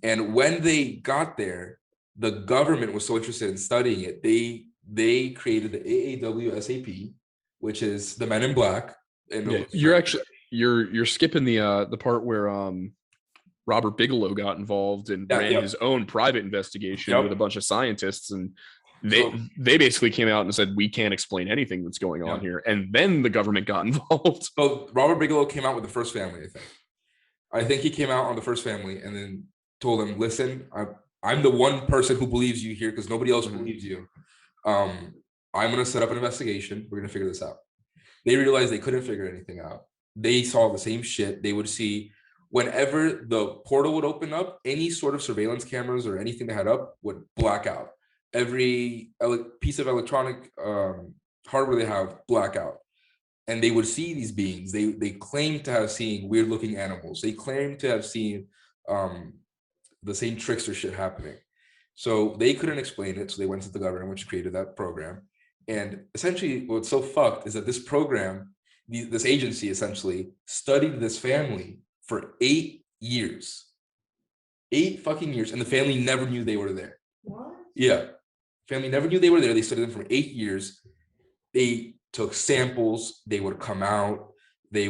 And when they got there, the government was so interested in studying it, they created the AAWSAP, which is the Men in Black. And you're skipping the part where Robert Bigelow got involved and ran his own private investigation with a bunch of scientists, and they basically came out and said, we can't explain anything that's going on here. And then the government got involved. So Robert Bigelow came out with the first family, I think he came out on the first family and then told them, listen, I'm the one person who believes you here because nobody else believes you. I'm going to set up an investigation. We're going to figure this out. They realized they couldn't figure anything out. They saw the same shit. They would see whenever the portal would open up, any sort of surveillance cameras or anything they had up would black out. Every piece of electronic hardware they have, blackout. And they would see these beings. They claimed to have seen weird looking animals. They claimed to have seen the same trickster shit happening. So they couldn't explain it. So they went to the government, which created that program. And essentially what's so fucked is that this program, this agency essentially studied this family for 8 years. 8 fucking years. And the family never knew they were there. What? Yeah. Family never knew they were there. They studied them for 8 years. They took samples. They would come out. They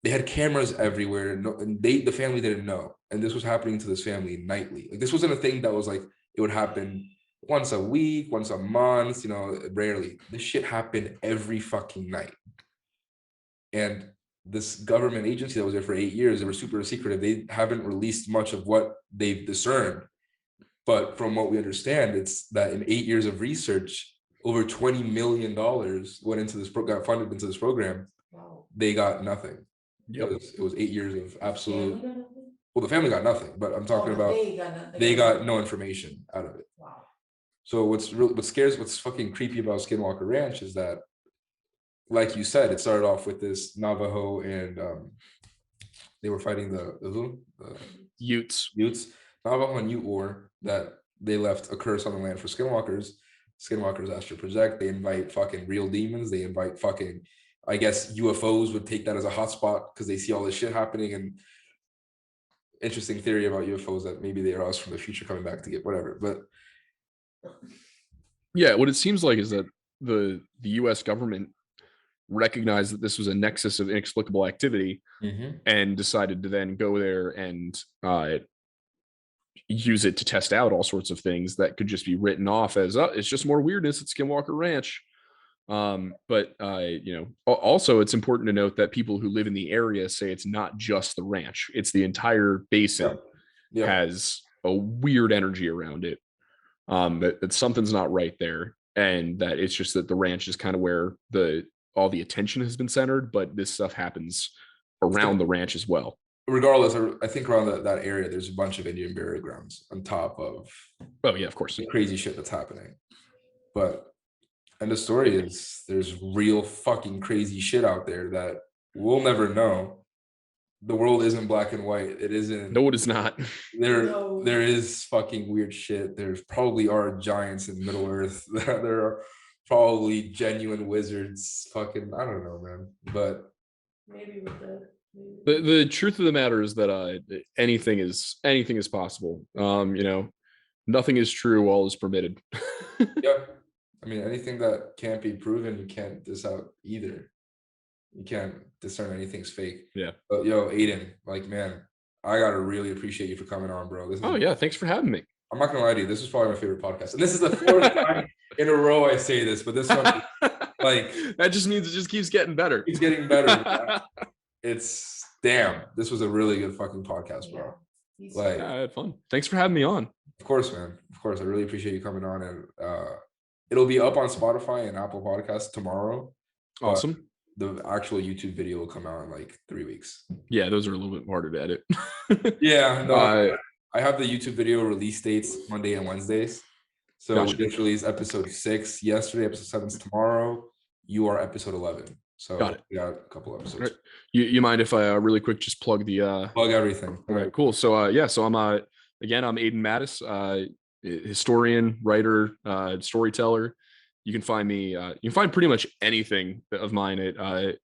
had cameras everywhere. And the family didn't know. And this was happening to this family nightly. Like, this wasn't a thing that was like, it would happen once a week, once a month, rarely. This shit happened every fucking night. And this government agency that was there for 8 years, they were super secretive. They haven't released much of what they've discerned. But from what we understand, it's that in 8 years of research, over $20 million went into this got funded into this program. Wow. They got nothing. Yep. It was 8 years of absolute. Family got nothing? Well, the family got nothing, but I'm talking Oh, about they got nothing. they got no information out of it. Wow. So what's fucking creepy about Skinwalker Ranch is that, like you said, it started off with this Navajo and they were fighting the Utes. Navajo and Ute war that they left a curse on the land for Skinwalkers. Skinwalkers asked to project. They invite fucking real demons. They invite fucking, I guess UFOs would take that as a hotspot because they see all this shit happening. And interesting theory about UFOs that maybe they are us from the future coming back to get whatever. But yeah, what it seems like is that the U.S. government recognized that this was a nexus of inexplicable activity and decided to then go there and use it to test out all sorts of things that could just be written off as it's just more weirdness at Skinwalker Ranch. But also it's important to note that people who live in the area say it's not just the ranch, it's the entire basin has a weird energy around it. That something's not right there, and that it's just that the ranch is kind of where all the attention has been centered, but this stuff happens around the ranch as well. Regardless, I think around that area, there's a bunch of Indian burial grounds on top of of course, the crazy shit that's happening. But and the story is there's real fucking crazy shit out there that we'll never know. The world isn't black and white. It isn't. No, it is not. There is fucking weird shit. There's probably are giants in Middle Earth. There are probably genuine wizards. Fucking, I don't know, man. But maybe with the truth of the matter is that anything is possible. Nothing is true. All is permitted. Yeah. I mean, anything that can't be proven, you can't diss out either. You can't discern anything's fake. Yeah. But yo, Aidan, like, man, I gotta really appreciate you for coming on, bro. Thanks for having me. I'm not gonna lie to you. This is probably my favorite podcast, and this is the fourth time in a row I say this. But this one, like, that just means it just keeps getting better. It's getting better. It's damn. This was a really good fucking podcast, bro. Like, I had fun. Thanks for having me on. Of course, man. Of course, I really appreciate you coming on, and it'll be up on Spotify and Apple Podcasts tomorrow. Awesome. The actual YouTube video will come out in like 3 weeks. Yeah, those are a little bit harder to edit. Yeah, no, I have the YouTube video release dates Monday and Wednesdays. So Gotcha. we just released episode 6 yesterday, episode 7 is tomorrow. You are episode 11. So got it. We got a couple episodes. Right. You mind if I really quick just plug the plug everything? All right, cool. So so I'm I'm Aidan Mattis, historian, writer, storyteller. You can find me, you can find pretty much anything of mine at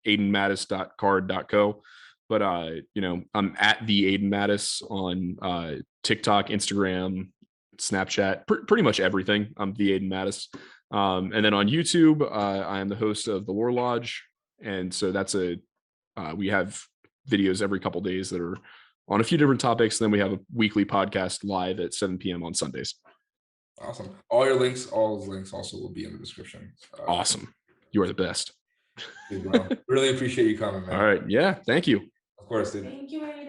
aidanmattis.card.co. But I'm at the Aidan Mattis on TikTok, Instagram, Snapchat, pretty much everything. I'm the Aidan Mattis. And then on YouTube, I am the host of the Lore Lodge. And so that's we have videos every couple days that are on a few different topics. And then we have a weekly podcast live at 7 p.m. on Sundays. Awesome. All those links also will be in the description. Awesome. You are the best. Dude, bro. Really appreciate you coming, man. All right. Yeah. Thank you. Of course, dude. Thank you.